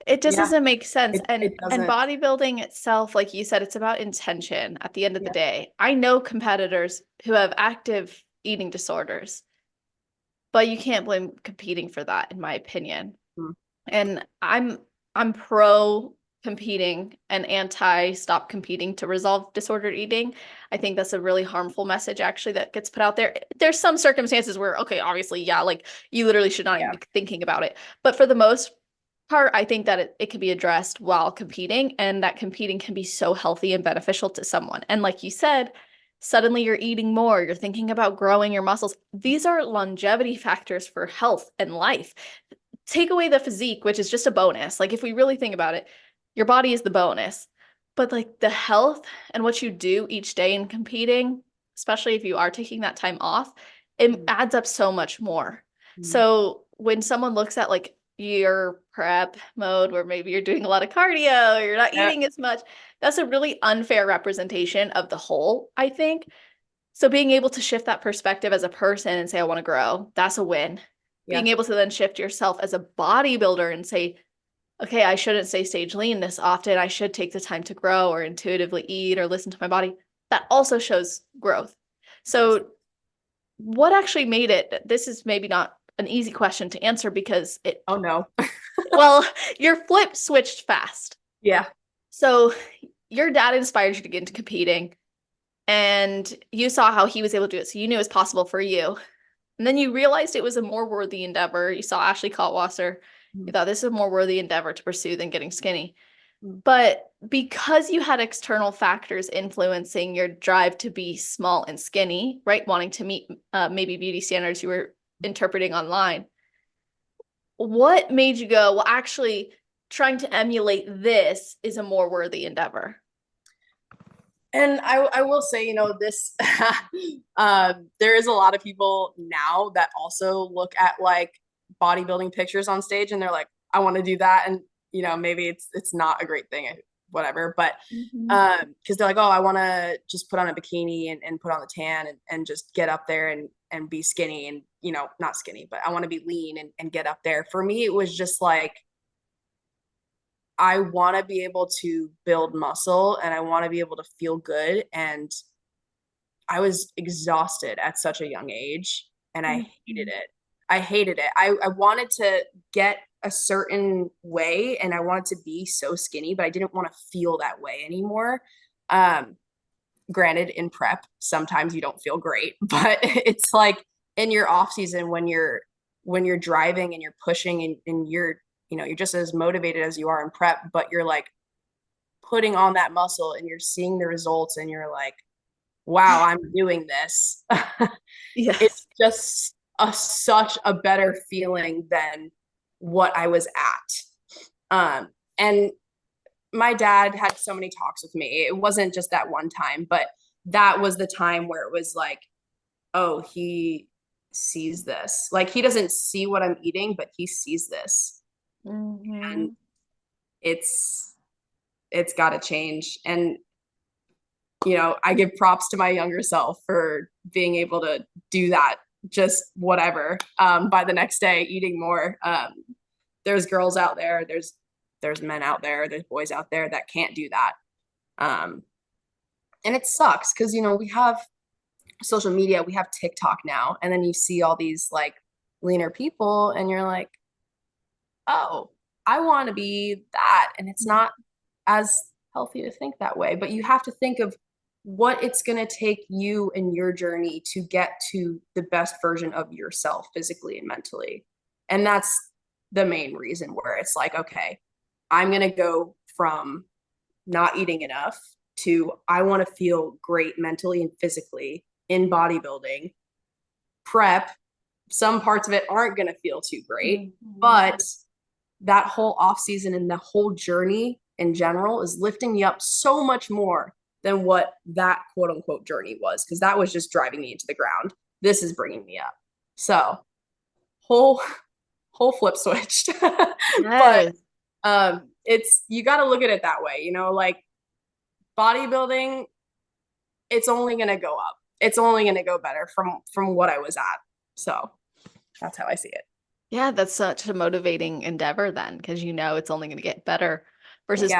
It just Yeah. doesn't make sense. It And doesn't. bodybuilding itself, like you said, it's about intention at the end of the Yeah. day. I know competitors who have active eating disorders, but you can't blame competing for that, in my opinion. Mhm. And I'm pro competing and anti stop competing to resolve disordered eating. I think that's a really harmful message actually that gets put out there. There's some circumstances where, okay, obviously, yeah, like you literally should not even Yeah. be thinking about it. But for the most part, I think that it can be addressed while competing, and that competing can be so healthy and beneficial to someone. And like you said, suddenly you're eating more, you're thinking about growing your muscles. These are longevity factors for health and life. Take away the physique, which is just a bonus. Like if we really think about it, your body is the bonus. But like the health and what you do each day in competing, especially if you are taking that time off, it Mhm. adds up so much more. Mhm. So when someone looks at like your prep mode where maybe you're doing a lot of cardio or you're not Yeah. eating as much, that's a really unfair representation of the whole, I think. So being able to shift that perspective as a person and say, I want to grow, that's a win. Yeah. Being able to then shift yourself as a bodybuilder and say, okay, I shouldn't stay stage lean this often. I should take the time to grow or intuitively eat or listen to my body. That also shows growth. Yes. So what actually made it? This is maybe not an easy question to answer because Oh no. well, your flip switched fast. Yeah. So your dad inspired you to get into competing and you saw how he was able to do it. So you knew it was possible for you. And then you realized it was a more worthy endeavor. You saw Ashley Kaltwasser. You thought this is a more worthy endeavor to pursue than getting skinny. But because you had external factors influencing your drive to be small and skinny, right? Wanting to meet maybe beauty standards you were interpreting online, what made you go, well, actually, trying to emulate this is a more worthy endeavor? And I will say, you know, this there is a lot of people now that also look at like bodybuilding pictures on stage and they're like, I want to do that. And, you know, maybe it's not a great thing, whatever. But because they're like, oh, I want to just put on a bikini and put on the tan and just get up there and be skinny and, you know, not skinny, but I want to be lean and get up there. For me, it was just like, I want to be able to build muscle and I want to be able to feel good. And I was exhausted at such a young age and I hated it. I hated it. I wanted to get a certain way and I wanted to be so skinny, but I didn't want to feel that way anymore. Granted, in prep, sometimes you don't feel great, but it's like in your off season when you're driving and you're pushing and you're, you know, you're just as motivated as you are in prep, but you're like putting on that muscle and you're seeing the results and you're like, wow, I'm doing this. Yes. It's just such a better feeling than what I was at. And my dad had so many talks with me. It wasn't just that one time, but that was the time where it was like, oh, he sees this. Like he doesn't see what I'm eating, but he sees this. And it's got to change. And you know, I give props to my younger self for being able to do that, just whatever. By the next day, eating more. There's girls out there, there's men out there, there's boys out there that can't do that. And it sucks because, you know, we have social media, we have TikTok now, and then you see all these like leaner people and you're like, oh, I want to be that. And it's not as healthy to think that way, but you have to think of what it's going to take you and your journey to get to the best version of yourself physically and mentally. And that's the main reason where it's like, okay, I'm going to go from not eating enough to I want to feel great mentally and physically in bodybuilding. Prep, some parts of it aren't going to feel too great, but that whole off season and the whole journey in general is lifting me up so much more than what that quote unquote journey was, because that was just driving me into the ground. This is bringing me up. So whole flip switched. But it's, you got to look at it that way, you know, like bodybuilding, it's only going to go up. It's only going to go better from what I was at. So that's how I see it. Yeah, that's such a motivating endeavor then, because you know it's only going to get better versus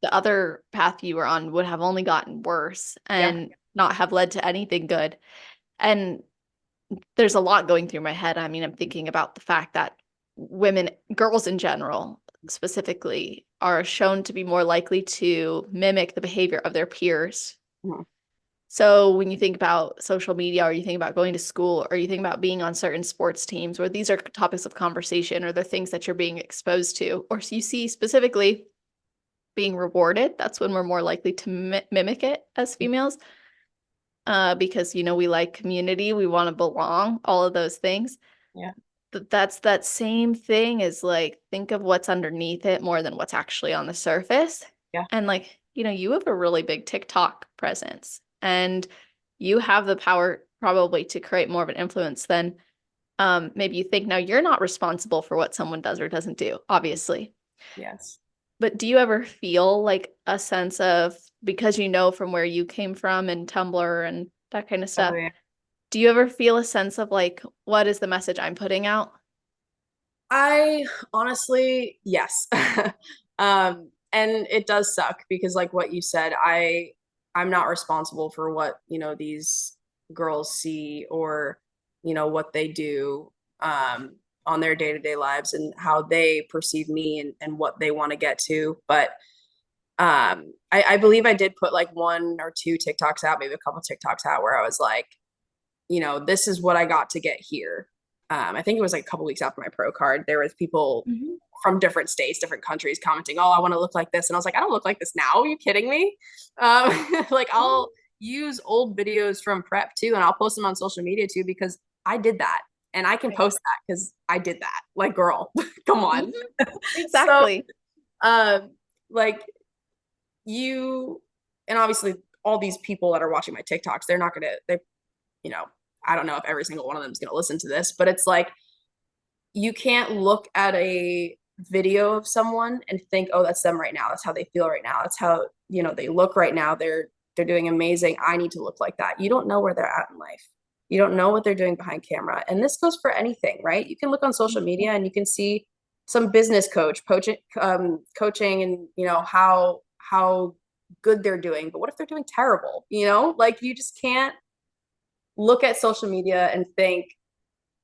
the other path you were on would have only gotten worse and not have led to anything good. And there's a lot going through my head. I mean, I'm thinking about the fact that women, girls in general, specifically, are shown to be more likely to mimic the behavior of their peers. So when you think about social media, or you think about going to school, or you think about being on certain sports teams where these are topics of conversation, or the things that you're being exposed to, or you see specifically being rewarded, that's when we're more likely to mimic it as females. Because, you know, we like community, we want to belong, all of those things. Yeah. But that's that same thing as like, think of what's underneath it more than what's actually on the surface. Yeah. And like, you know, you have a really big TikTok presence and you have the power probably to create more of an influence than maybe you think. Now, you're not responsible for what someone does or doesn't do, obviously. Yes. But do you ever feel like a sense of, because you know from where you came from and Tumblr and that kind of stuff, do you ever feel a sense of like, what is the message I'm putting out? I honestly, yes. And it does suck because like what you said, I'm not responsible for what, you know, these girls see or, you know, what they do on their day-to-day lives and how they perceive me and what they want to get to. But I believe I did put like 1 or 2 TikToks out, maybe a couple TikToks out where I was like, you know, this is what I got to get here. I think it was like a couple weeks after my pro card, there was people Mhm. from different states, different countries commenting, oh, I want to look like this. And I was like, I don't look like this now. Are you kidding me? Like I'll use old videos from prep too, and I'll post them on social media too, because I did that and I can Right. post that because I did that. Like, girl, come Mhm. on. So, Exactly. um, like you, and obviously all these people that are watching my TikToks, they're not going to, you know, I don't know if every single one of them is going to listen to this, but it's like, you can't look at a video of someone and think, oh, that's them right now. That's how they feel right now. That's how, they look right now. They're doing amazing. I need to look like that. You don't know where they're at in life. You don't know what they're doing behind camera. And this goes for anything, right? You can look on social media and you can see some business coaching and how good they're doing. But what if they're doing terrible? Like you just can't look at social media and think,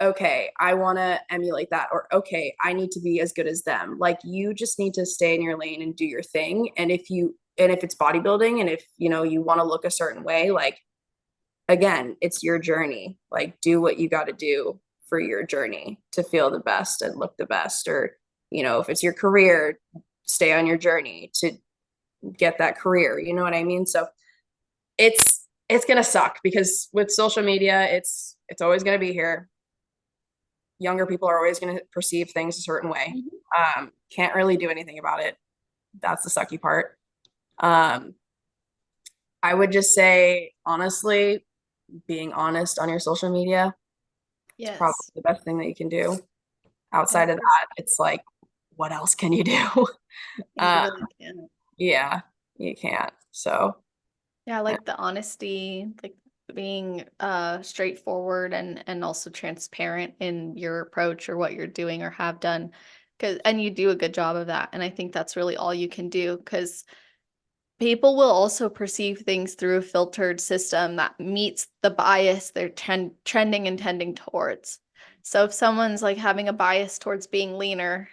okay, I want to emulate that, or okay, I need to be as good as them. Like you just need to stay in your lane and do your thing. And if it's bodybuilding and if you want to look a certain way, like again, it's your journey. Like do what you got to do for your journey to feel the best and look the best. Or, if it's your career, stay on your journey to get that career. You know what I mean? So it's gonna suck because with social media, it's always gonna be here. Younger people are always going to perceive things a certain way. Mhm. Can't really do anything about it. That's the sucky part. Um, I would just say, honestly, being honest on your social media is probably Yes. the best thing that you can do. Outside Yep. of that, it's like, what else can you do? You uh, really can. yeah, you can't. So, Yeah, like the honesty, like being straightforward and also transparent in your approach or what you're doing or have done. And you do a good job of that. And I think that's really all you can do because people will also perceive things through a filtered system that meets the bias they're trending and tending towards. So if someone's like having a bias towards being leaner,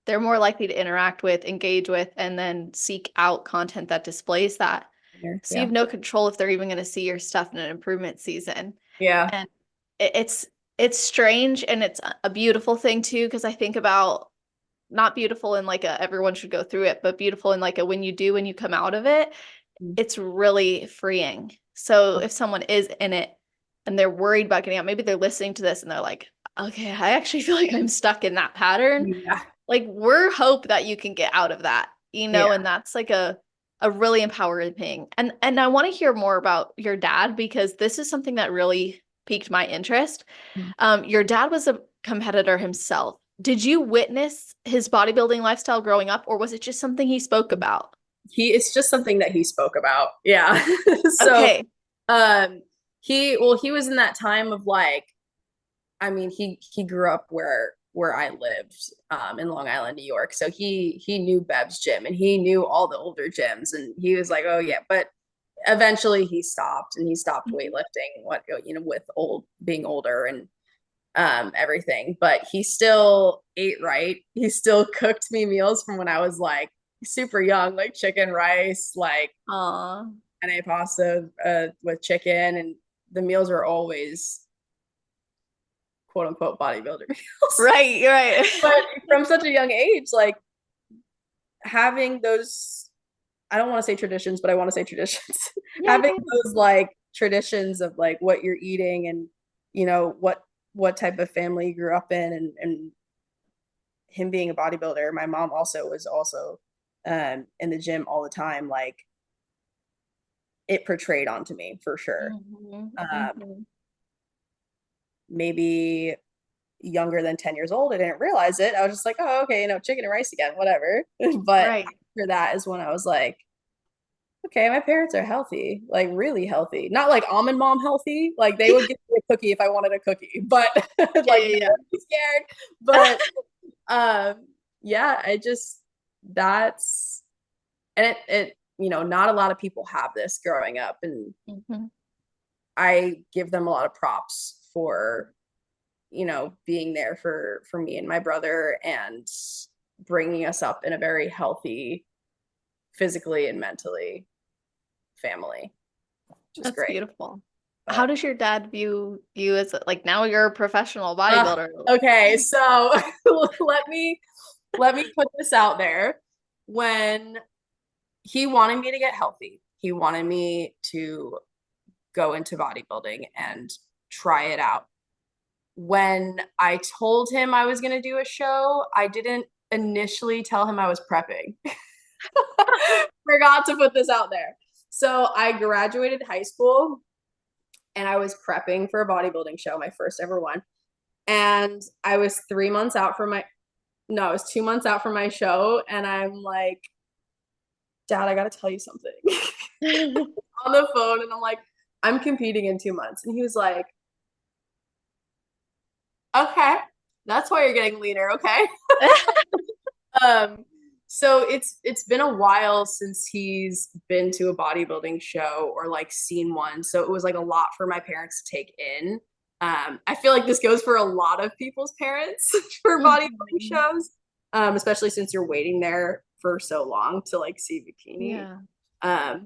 they're more likely to interact with, engage with, and then seek out content that displays that. So you yeah, have no control if they're even going to see your stuff in an improvement season. yeah, And it's strange and it's a beautiful thing too, because I think about not beautiful in like a everyone should go through it, but beautiful in like a when you come out of it, it's really freeing. So if someone is in it and they're worried about getting out, maybe they're listening to this and they're like, okay, I actually feel like I'm stuck in that pattern. yeah, Like we're hope that you can get out of that, yeah. and that's like a really empowering thing. And I want to hear more about your dad because this is something that really piqued my interest. Your dad was a competitor himself. Did you witness his bodybuilding lifestyle growing up, or was it just something he spoke about? It's just something that he spoke about. Yeah. So, Okay. um, he was in that time of like, I mean, he grew up where I lived, in Long Island, New York. So he knew Bev's gym and he knew all the older gyms, and he was like, oh yeah. But eventually he stopped and he stopped Mhm. weightlifting. With being older and everything. But he still ate right. He still cooked me meals from when I was like super young, like chicken, rice, like Aw. penne pasta with chicken, and the meals were always quote unquote bodybuilder meals. Right, right. But from such a young age, like having those, I don't want to say traditions, but I want to say traditions. Yeah, Having yeah. those like traditions of like what you're eating and what type of family you grew up in, and him being a bodybuilder. My mom also was also in the gym all the time. Like it portrayed onto me for sure. Mhm, Um, mhm. maybe younger than 10 years old, I didn't realize it. I was just like, oh, okay, chicken and rice again, whatever. But Right. after that is when I was like, okay, my parents are healthy, like really healthy. Not like almond mom healthy. Like they would give me a cookie if I wanted a cookie, but Yeah, like yeah, never be scared. But yeah, I just that's and it not a lot of people have this growing up, and yeah. Mhm. I give them a lot of props for being there for me and my brother and bringing us up in a very healthy physically and mentally family, which is That's great. beautiful. How does your dad view you as like now you're a professional bodybuilder? Okay, so let me put this out there. When he wanted me to get healthy, he wanted me to go into bodybuilding and try it out. When I told him I was going to do a show, I didn't initially tell him I was prepping. Forgot to put this out there. So I graduated high school and I was prepping for a bodybuilding show, my first ever one. And I was 3 months out from my, no, I was 2 months out from my show. And I'm like, Dad, I got to tell you something on the phone. And I'm like, I'm competing in 2 months. And he was like, okay, that's why you're getting leaner. Okay. Um, so it's been a while since he's been to a bodybuilding show or like seen one. So it was like a lot for my parents to take in. I feel like this goes for a lot of people's parents for bodybuilding shows, especially since you're waiting there for so long to like see Bikini. Yeah.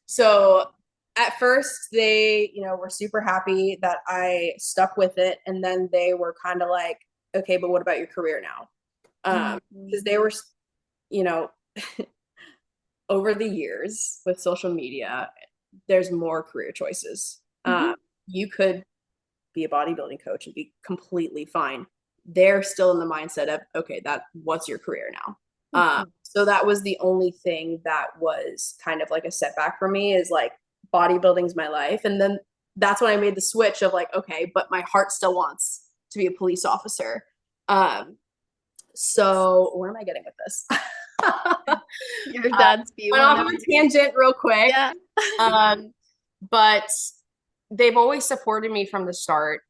So at first they, were super happy that I stuck with it. And then they were kind of like, okay, but what about your career now? Because they were, you know, over the years with social media, there's more career choices. You could be a bodybuilding coach and be completely fine. They're still in the mindset of, okay, what's your career now? So that was the only thing that was kind of like a setback for me, is like bodybuilding's my life. And then that's when I made the switch of like, okay, but my heart still wants to be a police officer. So where am I getting with this? Your dad's view went on off on a tangent real quick. Yeah. But they've always supported me from the start.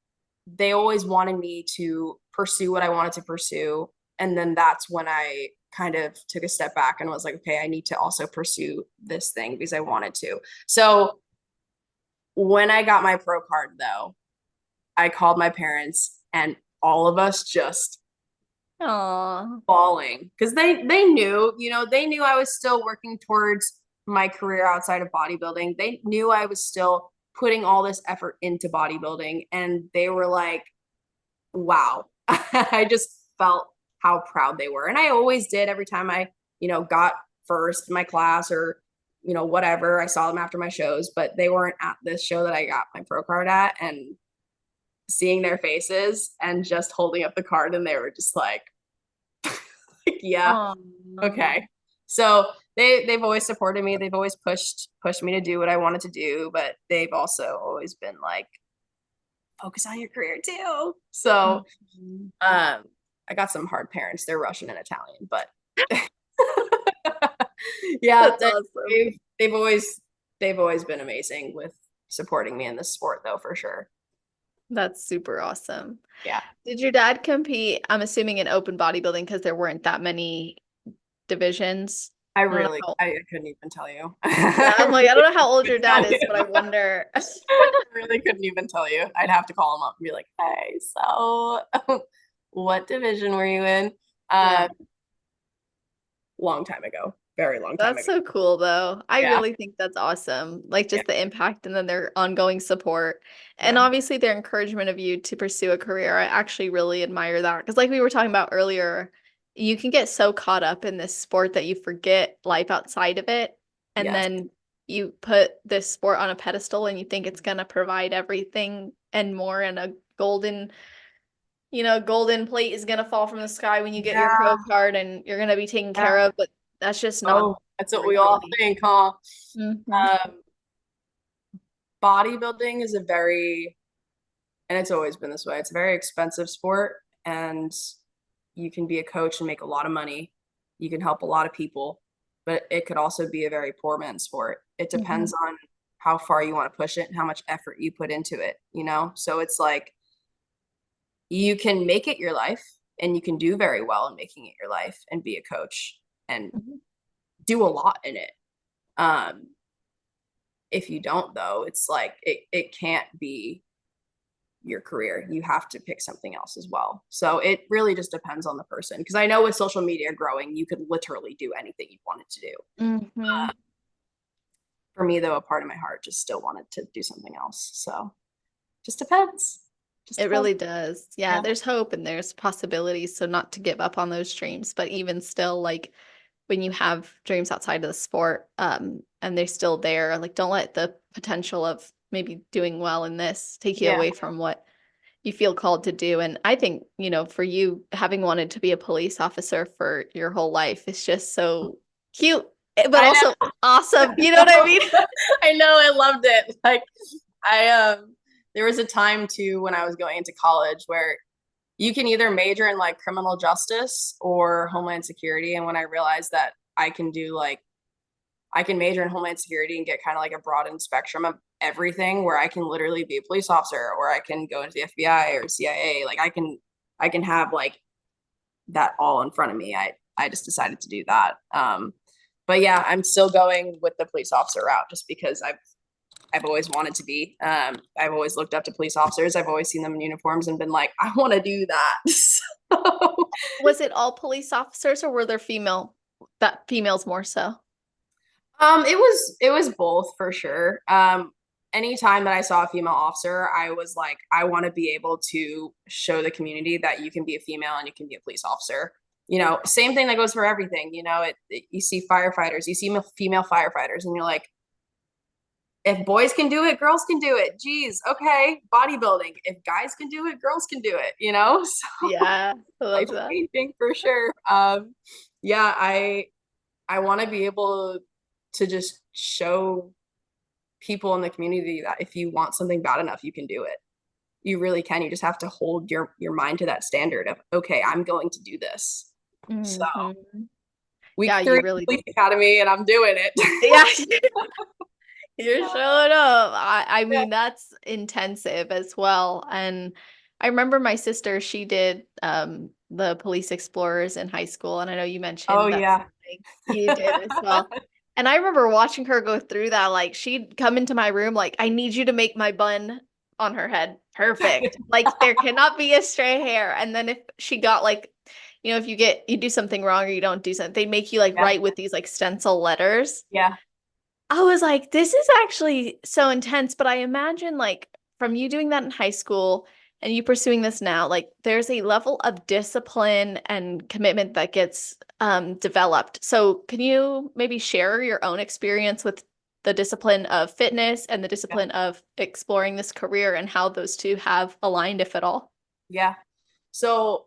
They always wanted me to pursue what I wanted to pursue. And then that's when I kind of took a step back and was like, okay, I need to also pursue this thing because I wanted to. So when I got my pro card, though, I called my parents and all of us just bawling because they knew, they knew I was still working towards my career outside of bodybuilding. They knew I was still putting all this effort into bodybuilding, and they were like, wow. I just felt how proud they were. And I always did every time I, got first in my class or, whatever. I saw them after my shows, but they weren't at this show that I got my pro card at, and seeing their faces and just holding up the card, and they were just like, yeah, okay. So they've always supported me. They've always pushed me to do what I wanted to do, but they've also always been like, focus on your career too. So I got some hard parents. They're Russian and Italian, but yeah, awesome. they've always been amazing with supporting me in this sport, though, for sure. That's super awesome. Yeah. Did your dad compete, I'm assuming, in open bodybuilding because there weren't that many divisions? I couldn't even tell you. Yeah, I'm like, I don't know how old your dad is, but I wonder. I really couldn't even tell you. I'd have to call him up and be like, hey, so what division were you in? Long time ago. Very long time ago. That's so cool, though. I really think that's awesome. Like, just the impact and then their ongoing support. And obviously their encouragement of you to pursue a career. I actually really admire that. Because like we were talking about earlier, you can get so caught up in this sport that you forget life outside of it. And then you put this sport on a pedestal and you think it's going to provide everything and more, and a golden plate is going to fall from the sky when you get your pro card and you're going to be taken care of. But that's just not. That's what we all think, huh? Bodybuilding is and it's always been this way, it's a very expensive sport, and you can be a coach and make a lot of money. You can help a lot of people, but it could also be a very poor man's sport. It depends on how far you want to push it and how much effort you put into it, So it's like, you can make it your life and you can do very well in making it your life and be a coach and do a lot in it. If you don't, though, it's like it can't be your career. You have to pick something else as well. So it really just depends on the person. Because I know with social media growing, you could literally do anything you wanted to do. For me, though, a part of my heart just still wanted to do something else. So just depends. Just It depends. really does. Yeah, Yeah. there's hope and there's possibilities. So not to give up on those dreams, but even still, like when you have dreams outside of the sport, and they're still there, like don't let the potential of maybe doing well in this take you Yeah. away from what you feel called to do. And I think, for you having wanted to be a police officer for your whole life is just so cute, but I also awesome. You know what I know. mean? I know. I loved it. Like I there was a time too when I was going into college where you can either major in like criminal justice or homeland security. And when I realized that I can major in homeland security and get kind of like a broadened spectrum of everything where I can literally be a police officer or I can go into the FBI or CIA. Like I can have like that all in front of me. I just decided to do that. But yeah, I'm still going with the police officer route just because I've always wanted to be. I've always looked up to police officers. I've always seen them in uniforms and been like, I want to do that. So, Was it all police officers or were there females more so? it was both for sure. Anytime that I saw a female officer, I was like, I want to be able to show the community that you can be a female and you can be a police officer. Same thing that goes for everything. You see firefighters, you see female firefighters, and you're like, if boys can do it, girls can do it. Geez, okay, bodybuilding. If guys can do it, girls can do it. So Yeah, I love life that. changing for sure. Yeah, I want to be able to just show people in the community that if you want something bad enough, you can do it. You really can. You just have to hold your mind to that standard of, okay, I'm going to do this. So Mhm. week Yeah, you 3 really police do. academy and I'm doing it. Yeah, you're showing up. I mean, that's intensive as well. And I remember my sister, she did the police explorers in high school. And I know you Oh mentioned that's yeah. something you did as well. And I remember watching her go through that. Like she'd come into my room, like, I need you to make my bun on her head perfect. Like there cannot be a stray hair. And then if she got like, if you do something wrong or you don't do something, they make you like Yeah. write with these like stencil letters. Yeah. I was like, this is actually so intense, but I imagine like from you doing that in high school and you pursuing this now, like there's a level of discipline and commitment that gets developed. So can you maybe share your own experience with the discipline of fitness and the Yeah. discipline of exploring this career and how those two have aligned, if at all? Yeah. So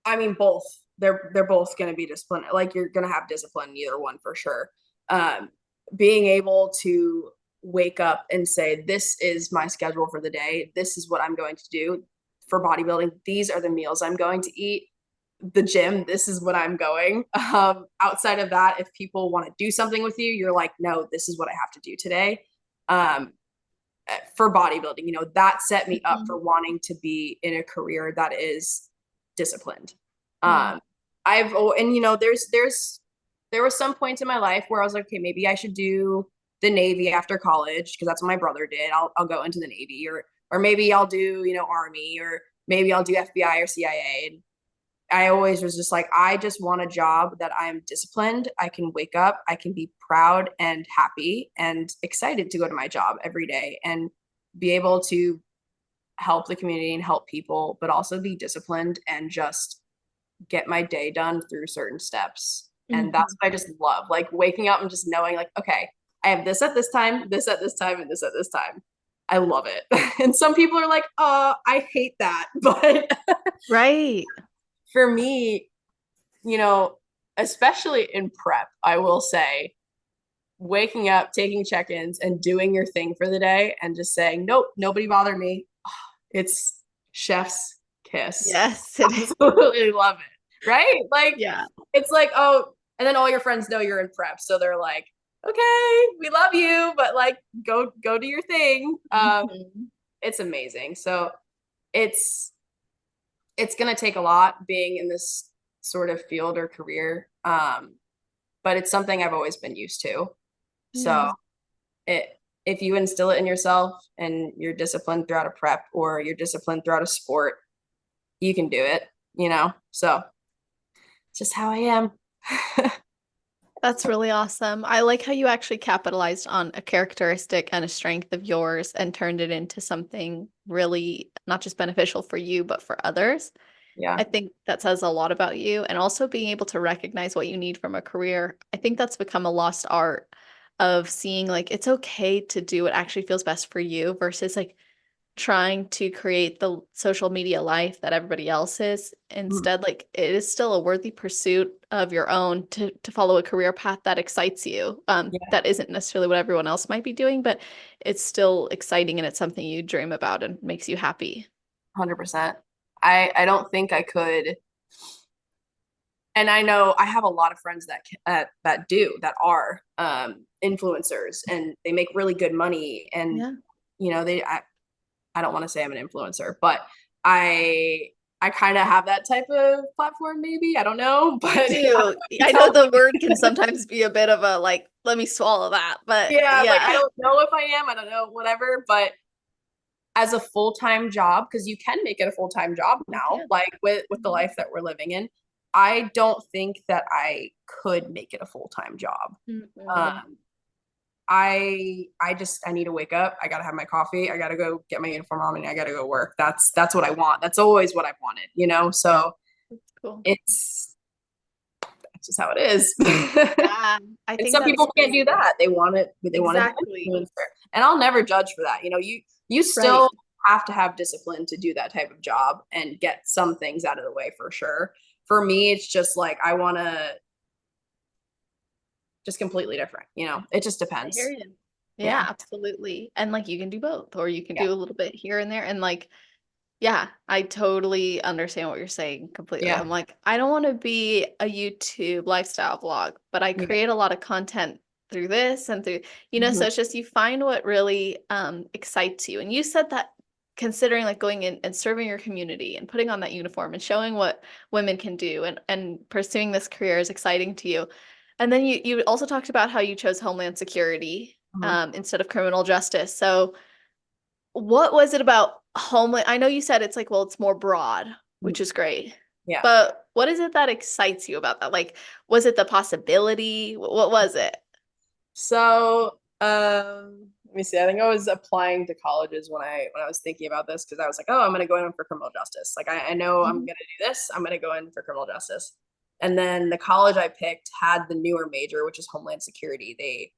I mean, both. They're both going to be disciplined. Like you're going to have discipline in either one for sure. Um, Being able to wake up and say, "This is my schedule for the day. This is what I'm going to do for bodybuilding. These are the meals I'm going to eat. The gym. This is what I'm going." Outside of that, if people want to do something with you, you're like, "No, this is what I have to do today." Um, for bodybuilding, that set me up for Mhm. wanting to be in a career that is disciplined. Mm. Um, and there were some points in my life where I was like, okay, maybe I should do the Navy after college because that's what my brother did. I'll go into the Navy or maybe I'll do, Army or maybe I'll do FBI or CIA. And I always was just like, I just want a job that I'm disciplined. I can wake up, I can be proud and happy and excited to go to my job every day and be able to help the community and help people, but also be disciplined and just get my day done through certain steps. And that's Mhm. what I just love. Like waking up and just knowing, like, okay, I have this at this time, this at this time, and this at this time. I love it. And some people are like, oh, I hate that. But Right. for me, you know, especially in prep, I will say waking up, taking check ins, and doing your thing for the day and just saying, nope, nobody bother me. It's chef's kiss. Yes, it is. Absolutely love it. Right? Like, Yeah. it's like, oh, and then all your friends know you're in prep. So they're like, okay, we love you, but like, go do your thing. Mhm. It's amazing. So it's, it's going to take a lot being in this sort of field or career. But it's something I've always been used to. So Yeah. it if you instill it in yourself and you're disciplined throughout a prep or you're disciplined throughout a sport, you can do it. So it's just how I am. That's really awesome. I like how you actually capitalized on a characteristic and a strength of yours and turned it into something really not just beneficial for you, but for others. Yeah. I think that says a lot about you. And also being able to recognize what you need from a career. I think that's become a lost art of seeing like it's okay to do what actually feels best for you versus like trying to create the social media life that everybody else is. Mhm. Instead, like it is still a worthy pursuit of your own to follow a career path that excites you. Yeah, That isn't necessarily what everyone else might be doing, but it's still exciting and it's something you dream about and makes you happy. 100%. I don't think I could. And I know I have a lot of friends that are influencers, and they make really good money. And Yeah. they I don't want to say I'm an influencer, but I I kind of have that type of platform, maybe. I don't know, but You do. you I know tell the me. word can sometimes be a bit of a like, let me swallow that, but Yeah, like I yeah. don't know if I am, I don't know, whatever, but as a full-time job, because you can make it a full-time job You now, can. like with the life that we're living in, I don't think that I could make it a full-time job. Mhm. Um, I need to wake up. I gotta have my coffee. I gotta go get my uniform on and I gotta go work. That's what I want. That's always what I've wanted. So That's cool. it's that's just how it is. Yeah, I And think some that's people can't great. do that. They want to be an Exactly. influencer. And I'll never judge for that. You Right. still have to have discipline to do that type of job and get some things out of the way for sure. For me, it's just like I want to just completely different. It just I hear depends. you. Yeah, Yeah. absolutely. And like you can do both, or you can Yeah. do a little bit here and there. And like, yeah, I totally understand what you're saying completely. Yeah. I'm like, I don't want to be a YouTube lifestyle vlog, but I Yeah. create a lot of content through this and through, Mhm. so it's just you find what really excites you. And you said that considering like going in and serving your community and putting on that uniform and showing what women can do and pursuing this career is exciting to you. And then you also talked about how you chose Homeland Security Mhm. instead of criminal justice. So what was it about Homeland? I know you said it's like, well, it's more broad, Mhm. which is great. Yeah. But what is it that excites you about that? Like, was it the possibility? What was it? So, let me see. I think I was applying to colleges when I was thinking about this because I was like, oh, I'm gonna go in for criminal justice. Like I know I'm Mhm. gonna do this. I'm gonna go in for criminal justice. And then the college I picked had the newer major, which is Homeland Security.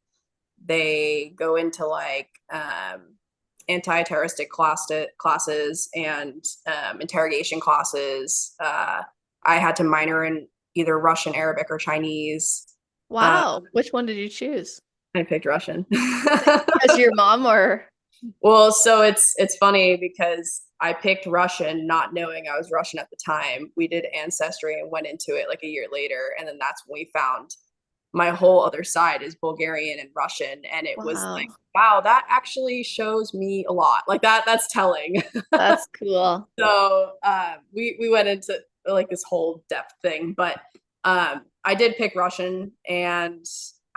They go into like anti-terroristic classes and interrogation classes. I had to minor in either Russian, Arabic, or Chinese. Uh, Wow. Which one did you choose? I picked Russian. Because your mom or Well, so it's funny because I picked Russian not knowing I was Russian at the time. We did ancestry and went into it like a year later, and then that's when we found my whole other side is Bulgarian and Russian, and it was like, wow, wow, that actually shows me a lot. Like that's telling. that's cool. So we went into like this whole depth thing, but I did pick Russian, and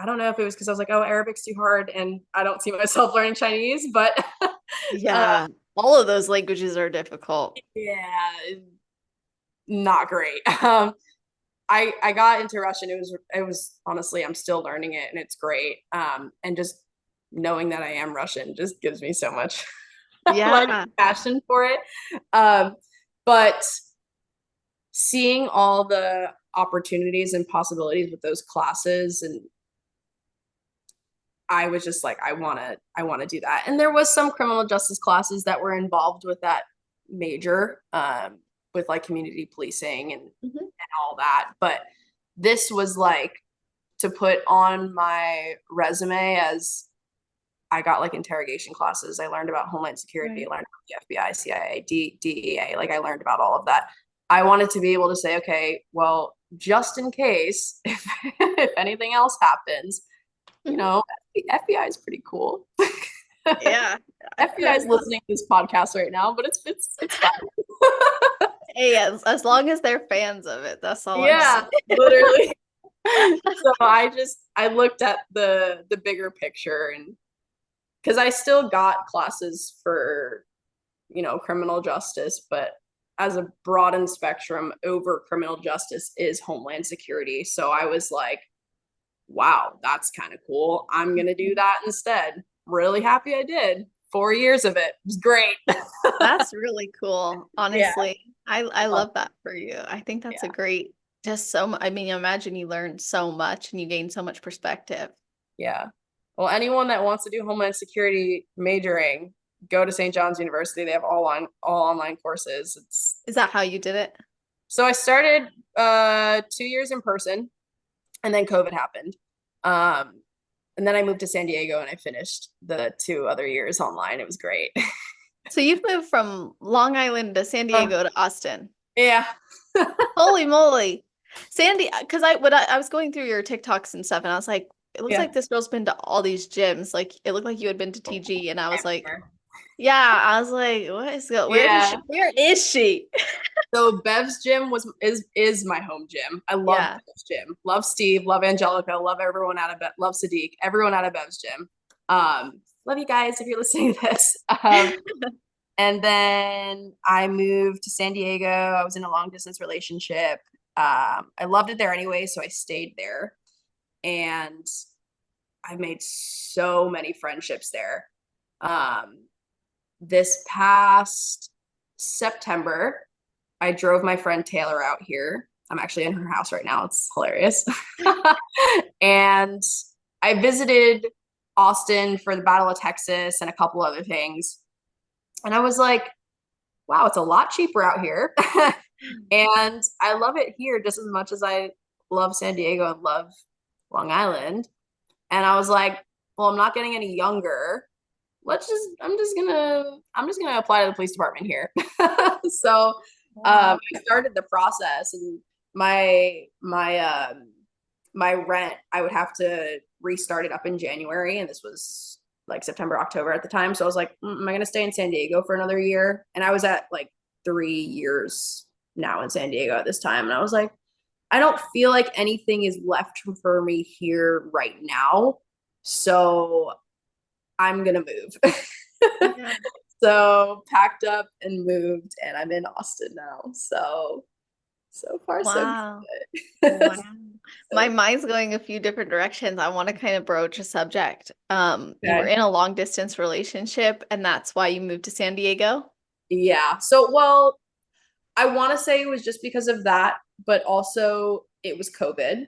I don't know if it was because I was like, oh, Arabic's too hard, and I don't see myself learning Chinese, but uh, Yeah. All of those languages are difficult. yeah, not great. I got into Russian. It was honestly, I'm still learning it, and it's great. And just knowing that I am Russian just gives me so much like Yeah. passion for it. But seeing all the opportunities and possibilities with those classes, and I was just like, I want to do that. And there was some criminal justice classes that were involved with that major, with like community policing Mhm. and all that. But this was like to put on my resume as I got like interrogation classes. I learned about Homeland Security, I Right. learned about the FBI, CIA, DEA. Like I learned about all of that. I wanted to be able to say, okay, well, just in case if anything else happens, you Mhm. know, the FBI is pretty cool. Yeah. FBI is listening to this podcast right now, but it's fine. Hey, as long as they're fans of it, that's all I'm saying. Yeah, literally. So I looked at the bigger picture, and because I still got classes for criminal justice, but as a broadened spectrum over criminal justice is Homeland Security. So I was like, wow, that's kind of cool. I'm going to do that instead. Really happy I did. 4 years of it. It was great. That's really cool. Yeah. Honestly, I love that for you. I think that's a Yeah. great, just so, I mean, imagine you learned so much and you gained so much perspective. Yeah. Well, anyone that wants to do Homeland Security majoring, go to St. John's University. They have all online courses. It's Is that how you did it? so I started 2 years in person, and then COVID happened. Um, and then I moved to San Diego and I finished the 2 other years online. It was great. So you've moved from Long Island to San Uh, Diego to Austin. yeah. Holy moly. Sandy, because I was going through your TikToks and stuff, and I was like, it looks Yeah. like this girl's been to all these gyms. Like it looked like you had been to TG, and I was like, yeah, I was like, Yeah. where is she? So Bev's gym is my home gym. I love Yeah. Bev's gym. Love Steve, love Angelica, love everyone out of love Sadiq, everyone out of Bev's gym. Love you guys if you're listening to this. And then I moved to San Diego. I was in a long distance relationship. I loved it there anyway, so I stayed there. And I made so many friendships there. Um, this past September, I drove my friend Taylor out here. I'm actually in her house right now. It's hilarious. And I visited Austin for the Battle of Texas and a couple other things. And I was like, wow, it's a lot cheaper out here. And I love it here just as much as I love San Diego and love Long Island. And I was like, well, I'm not getting any younger. I'm just gonna apply to the police department here. So Wow. I started the process, and my rent, I would have to restart it up in January, and this was like September, October at the time. So I was like, am I gonna stay in San Diego for another year? And I was at like 3 years now in San Diego at this time, and I was like, I don't feel like anything is left for me here right now. So I'm gonna move. Yeah. So packed up and moved, and I'm in Austin now. So far so Wow. good. Wow. My mind's going a few different directions. I want to kind of broach a subject. You were Okay. in a long distance relationship, and that's why you moved to San Diego. Yeah. So well, I want to say it was just because of that, but also it was COVID.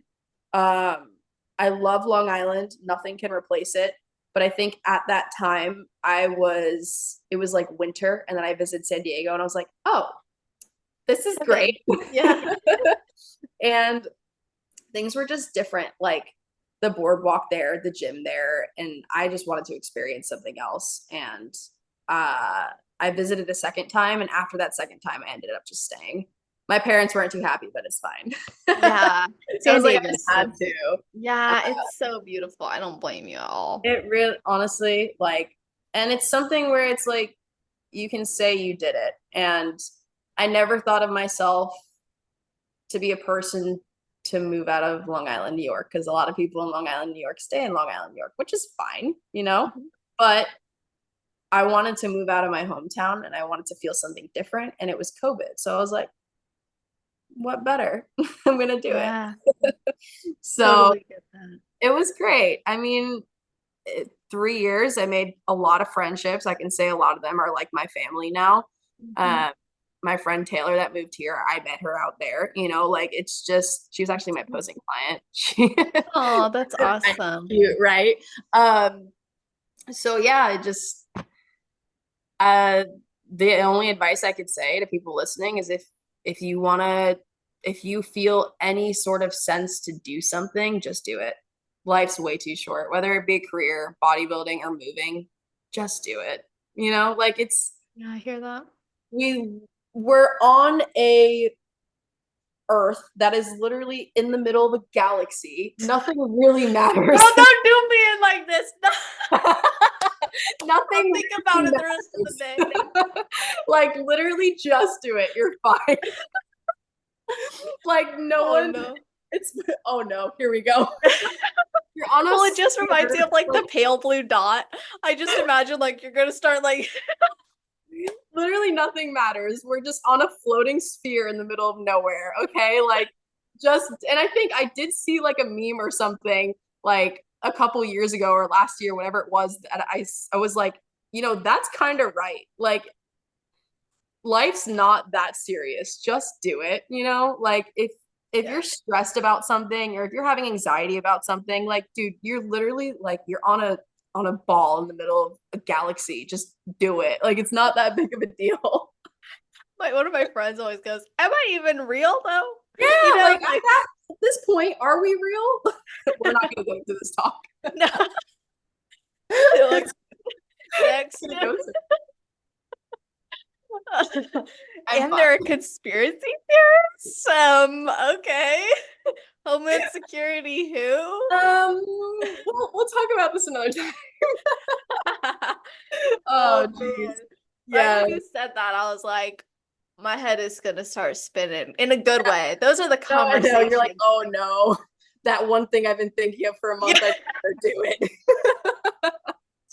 I love Long Island. Nothing can replace it. But I think at that time it was like winter, and then I visited San Diego and I was like, oh, this is Heaven. great. Yeah. And things were just different. Like the boardwalk there, the gym there, and I just wanted to experience something else. And uh, I visited a second time, and after that second time, I ended up just staying. My parents weren't too happy, but it's fine. Yeah. I San was like, Diego I just is so had beautiful. to. Yeah, it's so beautiful. I don't blame you at all. It really, honestly, like, and it's something where it's like you can say you did it. And I never thought of myself to be a person to move out of Long Island, New York, because a lot of people in Long Island, New York stay in Long Island, New York, which is fine, you know? Mhm. But I wanted to move out of my hometown and I wanted to feel something different. And it was COVID. So I was like, what better? I'm going to do it. Yeah, So totally get that. it was great. I mean, 3 years, I made a lot of friendships. I can say a lot of them are like my family now. Mhm. Uh, my friend Taylor that moved here, I met her out there. Like it's just she was actually my posing client. She Oh, that's kind of awesome. cute, right? So yeah, it just uh the only advice I could say to people listening is if you wanna if you feel any sort of sense to do something, just do it. Life's way too short, whether it be a career, bodybuilding, or moving, just do it. Like Yeah, I hear that. we we're on a Earth that is literally in the middle of a galaxy. Nothing really No, matters. don't do me in like this. No, I'll Nothing think about really it the rest of the day. matters. Like literally just do it. You're fine. Like no Oh one no. it's oh no, here we go. You're on a Well, it just reminds me sphere, of like the like pale blue dot. I just imagine like you're gonna start like literally nothing matters. We're just on a floating sphere in the middle of nowhere. Okay. Like just, and I think I did see like a meme or something like a couple years ago or last year, whatever it was, that I was like, that's kind of right. Like life's not that serious. Just do it, Like if Yeah. you're stressed about something or if you're having anxiety about something, like dude, you're literally like you're on a ball in the middle of a galaxy. Just do it. Like it's not that big of a deal. Like one of my friends always goes, "Am I even real though?" You Yeah, know, like like at this point, are we real? We're not gonna go into this talk. no. They're like next. Gonna go I'm And fine. there are conspiracy theorists. Okay. Homeland Security who? We'll talk about this another time. Oh, Oh geez. man. Right Yeah. when you said that, I was like, my head is gonna start spinning in a good way. Those are the No, I know. You're like, conversations. oh no, that one thing I've been thinking of for a Yeah. month, I better do it.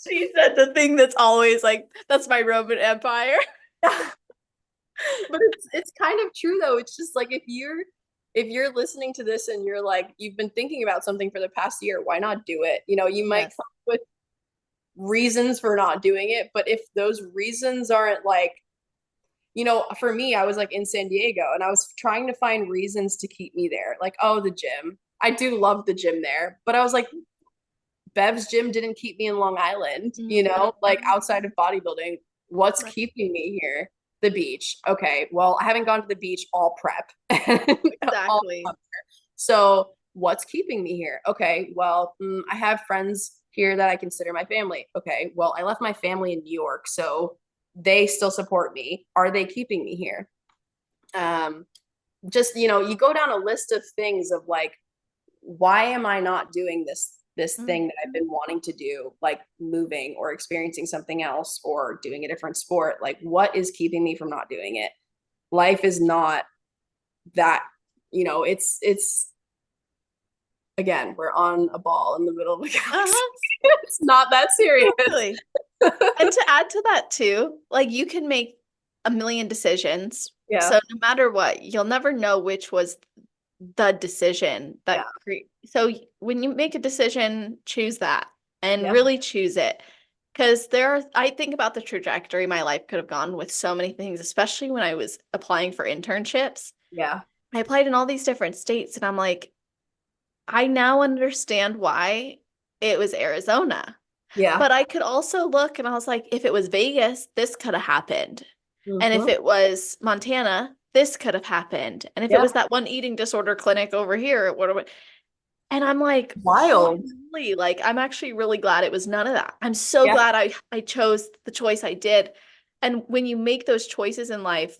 She said the thing that's always like, that's my Roman Empire. But it's kind of true though. It's just like if you're listening to this and you're like you've been thinking about something for the past year, why not do it? You might Yes. come up with reasons for not doing it, but if those reasons aren't like, for me, I was like in San Diego and I was trying to find reasons to keep me there. Like, oh, the gym. I do love the gym there, but I was like, Bev's gym didn't keep me in Long Island, like outside of bodybuilding. What's Right. keeping me here? The beach. Okay, well, I haven't gone to the beach all prep. all Exactly. summer. So what's keeping me here? Okay, well, I have friends here that I consider my family. Okay, well, I left my family in New York, so they still support me. Are they keeping me here? Just, you go down a list of things of like, why am I not doing this thing that I've been wanting to do, like moving or experiencing something else or doing a different sport? Like, what is keeping me from not doing it? Life is not that, it's again, we're on a ball in the middle of a galaxy. Uh-huh. It's not that serious. Totally. And to add to that too, like you can make a million decisions. Yeah. So no matter what, you'll never know which was the decision Yeah. so when you make a decision, choose that and Yeah. really choose it. Because I think about the trajectory my life could have gone with so many things, especially when I was applying for internships. Yeah. I applied in all these different states and I'm like, I now understand why it was Arizona. Yeah. But I could also look and I was like, if it was Vegas, this could have happened. And if Mhm. it was Montana, this could have happened. And if it Yeah. was that one eating disorder clinic over here, it would have. And I'm like, Wild. holy, like, I'm actually really glad it was none of that. I'm so Yeah. glad I chose the choice I did. And when you make those choices in life,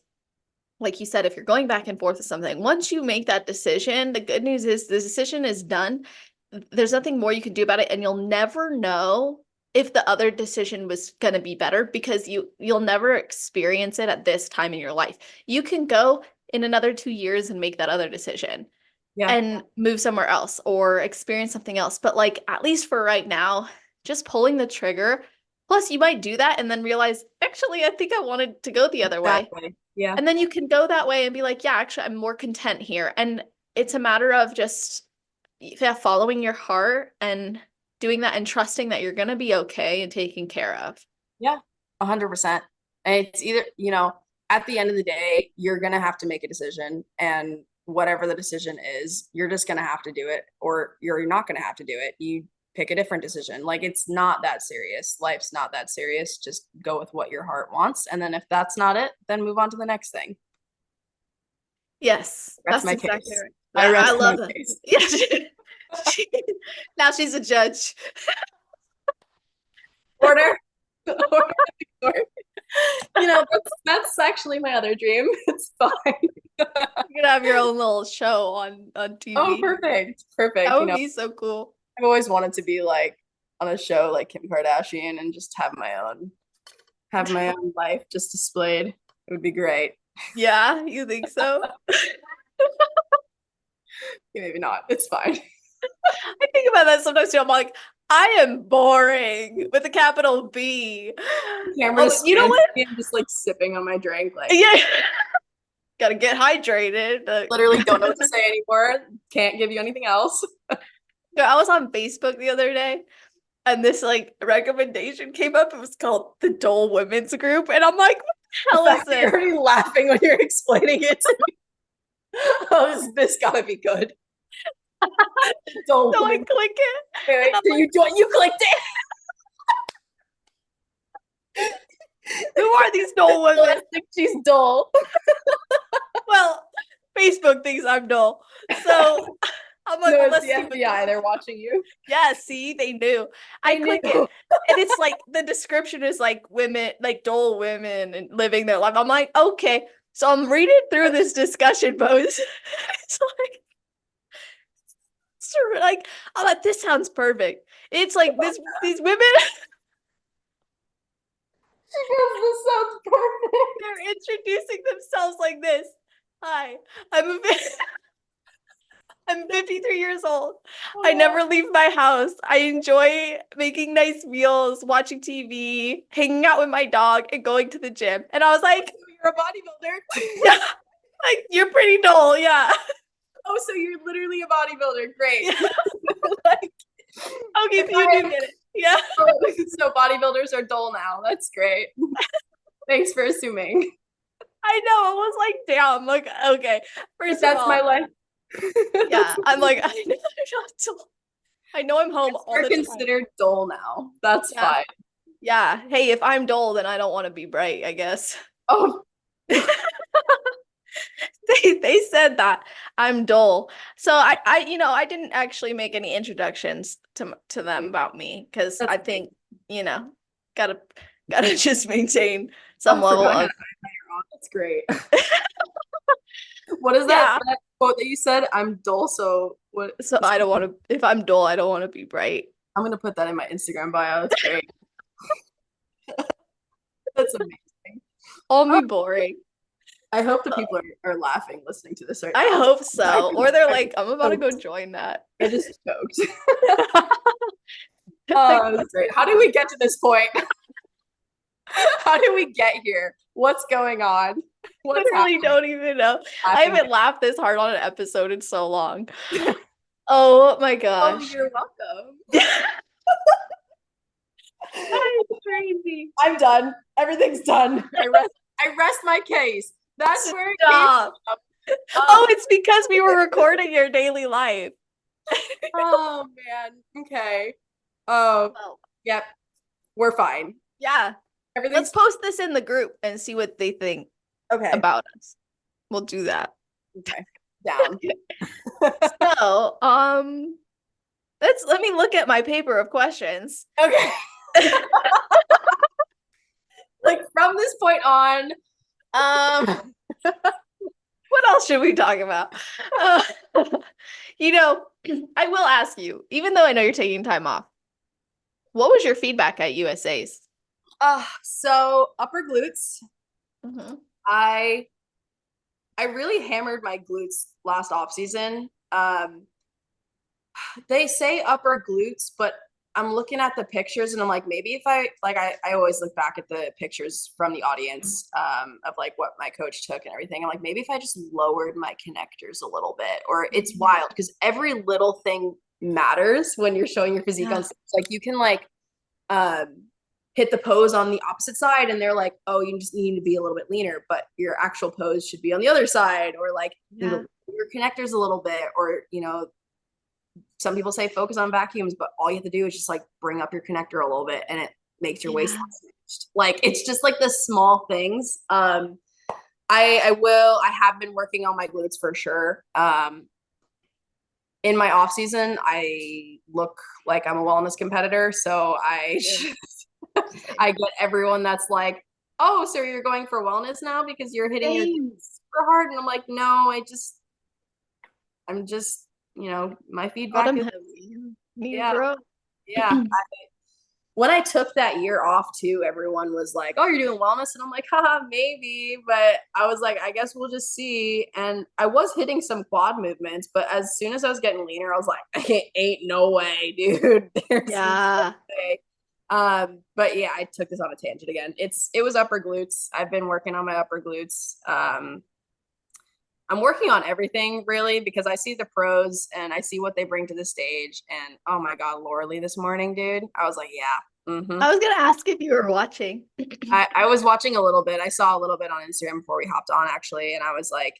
like you said, if you're going back and forth with something, once you make that decision, the good news is the decision is done. There's nothing more you can do about it, and you'll never know if the other decision was going to be better because you'll never experience it at this time in your life. You can go in another 2 years and make that other decision Yeah. and move somewhere else or experience something else. But like at least for right now, just pulling the trigger. Plus, you might do that and then realize, actually, I think I wanted to go the other way. Exactly. Yeah. And then you can go that way and be like, yeah, actually, I'm more content here. And it's a matter of just following your heart and doing that and trusting that you're going to be okay and taken care of. Yeah. 100%. And it's either, at the end of the day, you're going to have to make a decision, and whatever the decision is, you're just going to have to do it, or you're not going to have to do it. You pick a different decision. Like it's not that serious. Life's not that serious. Just go with what your heart wants. And then if that's not it, then move on to the next thing. Yes, Rest that's my exactly case. right. I I rest my love that. case. Yeah. Now she's a judge. Order. Order. That's actually my other dream. It's fine. You could have your own little show on Oh, TV. perfect. Perfect. That would be so cool. I've always wanted to be like on a show like Kim Kardashian and just have my own life just displayed. It would be great. Yeah, you think so? Maybe not. It's fine. I think about that sometimes too. I'm like, I am boring with a capital B. Camera Oh, just you know stands what? me and just like sipping on my drink, like Yeah. Gotta get hydrated. literally don't know what to say anymore. Can't give you anything else. So I was on Facebook the other day and this like recommendation came up. It was called the Dole Women's Group. And I'm like, what the hell is You're this? already laughing when you're explaining it to me. Oh, this gotta be good. Don't So I click it. wait, And so you clicked who are these Dole women? it. She's dull. Well, Facebook thinks I'm dull. So I'm like, No, well, it's let's the see what FBI. They're watching you. Yeah, see, they knew. I They click knew. it, and it's like the description is like women, like dull women and living their life. I'm like, okay. So I'm reading through this discussion post. It's like, like, I'm like, this sounds perfect. It's like these women, She goes, this sounds perfect. they're introducing themselves like this. Hi, I'm a I'm 53 years old. I never leave my house. I enjoy making nice meals, watching TV, hanging out with my dog, and going to the gym. And I was like, You're a bodybuilder. yeah, like you're pretty dull, yeah. Oh, so you're literally a bodybuilder. Great. Yeah. Like, Okay, so you do get it. Yeah. so bodybuilders are dull now. That's great. Thanks for assuming. I know. I was like, damn, like, okay. First That's of all, my life. yeah, I'm like, I know they're not dull. I know I'm home all You're the time. considered dull now. That's Yeah. fine. Yeah. Hey, if I'm dull, then I don't want to be bright, I guess. Oh, They said that I'm dull. So I didn't actually make any introductions to them about me because I think, gotta just maintain some level of that's great. What is that quote that you said? I'm dull, so what? So I don't want to, if I'm dull, I don't want to be bright. I'm gonna put that in my Instagram bio. That's great. That's amazing. Only boring. I hope the people are laughing listening to this right now. I hope so. Or they're like, I'm about to go join that. I just choked. Oh, that's great. How did we get to this point? How did we get here? What's going on? What's Literally happening? don't even know. I haven't laughed this hard on an episode in so long. Oh my Oh, gosh. you're welcome. That is crazy. I'm done. Everything's done. I rest my case. That's where it Stop. came from. Oh, it's because we were recording your daily life. Oh man. Okay. Oh, yep. We're fine. Yeah. Let's post this in the group and see what they think about us. We'll do that. Okay. Down. So, let me look at my paper of questions. Okay. Like from this point on, what else should we talk about? I will ask you, even though I know you're taking time off, what was your feedback at USA's? So upper glutes. Mm-hmm. I really hammered my glutes last off season. They say upper glutes, but I'm looking at the pictures and I'm like, maybe if I always look back at the pictures from the audience of like what my coach took and everything. I'm like, maybe if I just lowered my connectors a little bit, or it's wild because every little thing matters when you're showing your physique on stage. Like you can like hit the pose on the opposite side and they're like, oh, you just need to be a little bit leaner, but your actual pose should be on the other side, or like your connectors a little bit, or some people say focus on vacuums, but all you have to do is just like bring up your connector a little bit and it makes your waist finished. Like it's just like the small things. I have been working on my glutes for sure. In my off season, I look like I'm a wellness competitor. So I get everyone that's like, oh, so you're going for wellness now because you're hitting your glutes super hard. And I'm like, no, I'm just, my feedback is yeah. When I took that year off too, everyone was like, oh, you're doing wellness. And I'm like, haha, maybe. But I was like, I guess we'll just see. And I was hitting some quad movements, but as soon as I was getting leaner, I was like, ain't no way, dude. There's no way. But yeah, I took this on a tangent again. It was upper glutes. I've been working on my upper glutes. I'm working on everything really because I see the pros and I see what they bring to the stage. And oh my God, Laura Lee this morning, dude. I was like, yeah. I was gonna ask if you were watching. I was watching a little bit. I saw a little bit on Instagram before we hopped on actually, and I was like,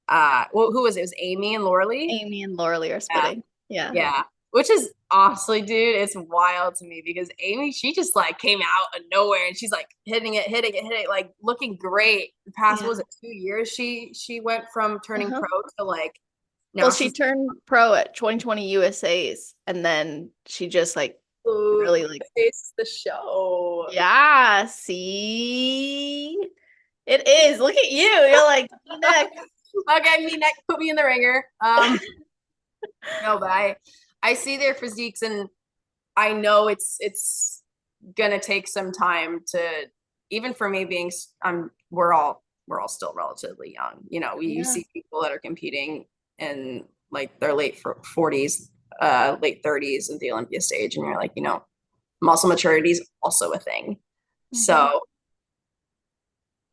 well, who was it? It was Amy and Laura Lee. Amy and Laura Lee are Yeah. splitting. Yeah. Yeah. Which is honestly, dude, it's wild to me because Amy, she just like came out of nowhere and she's like hitting it, like looking great. The past, Yeah. was it 2 years? She went from turning pro to like now Well, she she's turned pro at 2020 USA's, and then she just like really like face the show. yeah. See, it is. Look at you. You're like next. Okay, me next. Put me in the ringer. No, but I see their physiques and I know it's gonna take some time to even for me being we're all still relatively young. You know, you see people that are competing in like their late 40s, late 30s at the Olympia stage, and you're like, you know, muscle maturity is also a thing. So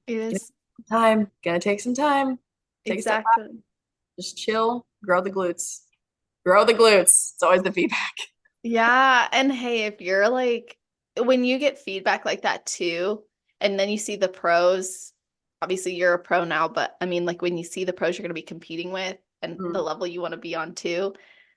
it is gonna take some time. Take a step back, exactly. just chill, grow the glutes. Grow the glutes. It's always the feedback. Yeah, and hey, if you're like when you get feedback like that too, and then you see the pros, obviously you're a pro now, but I mean like when you see the pros you're going to be competing with and the level you want to be on too.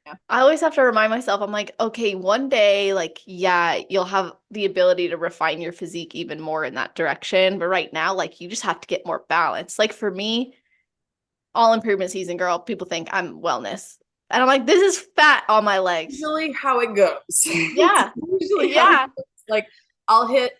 Yeah. I always have to remind myself, I'm like, okay, one day, like, yeah, you'll have the ability to refine your physique even more in that direction. But right now, like, you just have to get more balance. Like, for me, all improvement season, girl, people think I'm wellness. And I'm like, this is fat on my legs. Usually how it goes. Yeah. Usually how it goes. Like, I'll hit,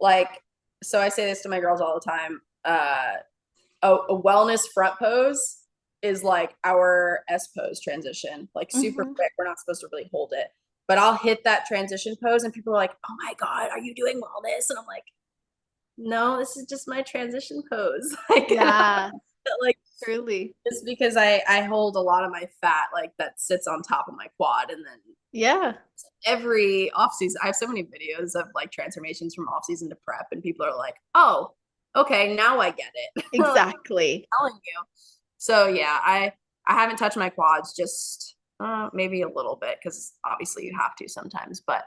like, so I say this to my girls all the time. A wellness front pose is like our S pose transition, like super quick. We're not supposed to really hold it, but I'll hit that transition pose and people are like, oh my God, are you doing wellness? And I'm like, no, this is just my transition pose. Like, Yeah. like Truly. just because I hold a lot of my fat like that sits on top of my quad, and then Yeah. every off season I have so many videos of like transformations from off season to prep, and people are like, oh, okay, now I get it. Exactly. I'm telling you. So yeah, I haven't touched my quads, just maybe a little bit because obviously you have to sometimes, but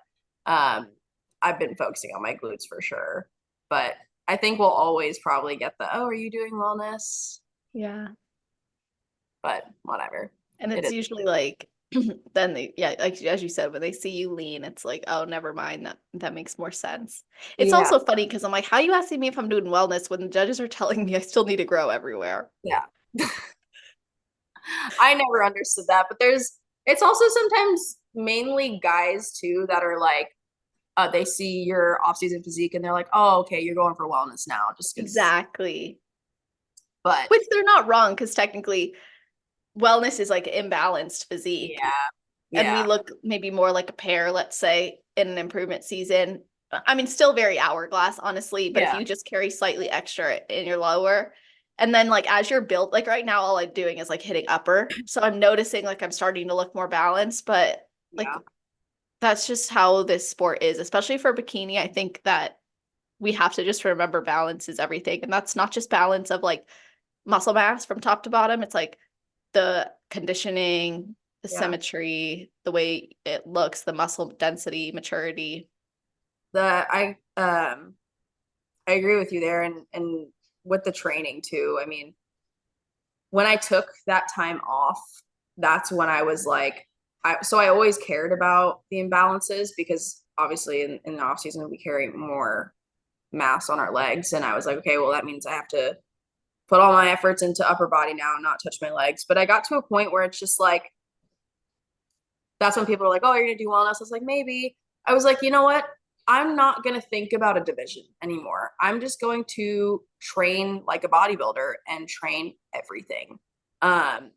I've been focusing on my glutes for sure. But I think we'll always probably get the, oh, are you doing wellness? Yeah. But whatever. And It it's is. usually like then they yeah, like as you said, when they see you lean, it's like, oh, never mind. That makes more sense. It's Yeah. also funny because I'm like, how are you asking me if I'm doing wellness when the judges are telling me I still need to grow everywhere? Yeah. I never understood that, but it's also sometimes mainly guys too that are like, they see your off-season physique and they're like, oh, okay, you're going for wellness now, just because. Exactly. But Which they're not wrong because technically wellness is like imbalanced physique. yeah, And we yeah, look maybe more like a pair, let's say, in an improvement season. I mean, still very hourglass, honestly, but if yeah, you just carry slightly extra in your lower, and then like as you're built, like right now, all I'm doing is like hitting upper. So I'm noticing like I'm starting to look more balanced, but like yeah, that's just how this sport is, especially for bikini. I think that we have to just remember balance is everything. And that's not just balance of like muscle mass from top to bottom. It's like the conditioning, the yeah. symmetry, the way it looks, the muscle density, maturity. The I agree with you there, and with the training too. I mean, when I took that time off, that's when I was like, I always cared about the imbalances because obviously in the off season we carry more mass on our legs, and I was like, okay, well that means I have to put all my efforts into upper body now and not touch my legs. But I got to a point where it's just like, that's when people are like, oh, you're gonna do wellness. I was like, maybe. I was like, you know what? I'm not gonna think about a division anymore. I'm just going to train like a bodybuilder and train everything. Um,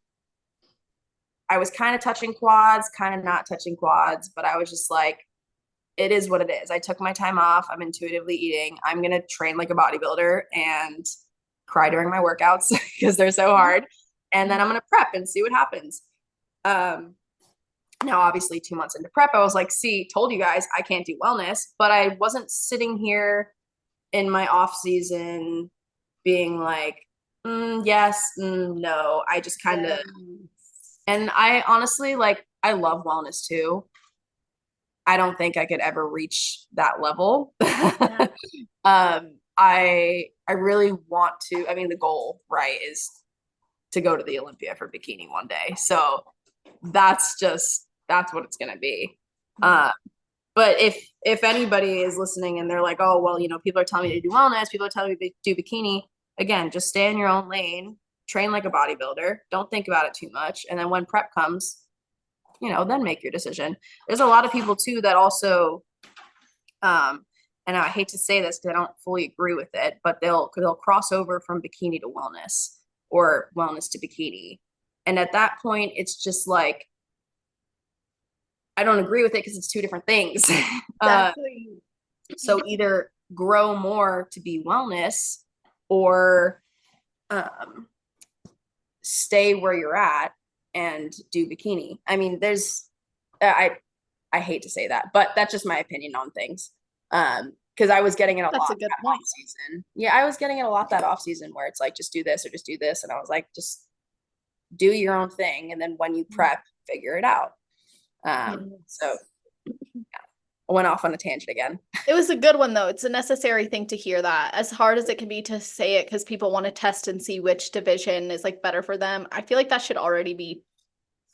I was kind of touching quads, kind of not touching quads, but I was just like, it is what it is. I took my time off. I'm intuitively eating. I'm gonna train like a bodybuilder and cry during my workouts because they're so hard. And then I'm gonna prep and see what happens. Now, obviously, 2 months into prep, I was like, see, told you guys I can't do wellness, but I wasn't sitting here in my off season being like, Yes, no. I just kind of, Yes. and I honestly like, I love wellness too. I don't think I could ever reach that level. Yeah. I really want to, I mean, the goal, right, is to go to the Olympia for bikini one day. So that's what it's gonna be. Yeah. Uh, but if anybody is listening and they're like, oh well, people are telling me to do wellness, people are telling me to do bikini, again, just stay in your own lane, train like a bodybuilder, don't think about it too much, and then when prep comes, then make your decision. There's a lot of people too that also, and I hate to say this because I don't fully agree with it, but they'll cross over from bikini to wellness or wellness to bikini. And at that point, it's just like, I don't agree with it because it's two different things. Exactly. So either grow more to be wellness or um, stay where you're at and do bikini. I mean, I hate to say that, but that's just my opinion on things. Because I was getting it a That's lot a good that off point. season. Yeah, I was getting it a lot that off season where it's like just do this or just do this, and I was like, just do your own thing, and then when you prep, figure it out. So Yes. I went off on a tangent again. It was a good one though. It's a necessary thing to hear that. As hard as it can be to say it because people want to test and see which division is like better for them. I feel like that should already be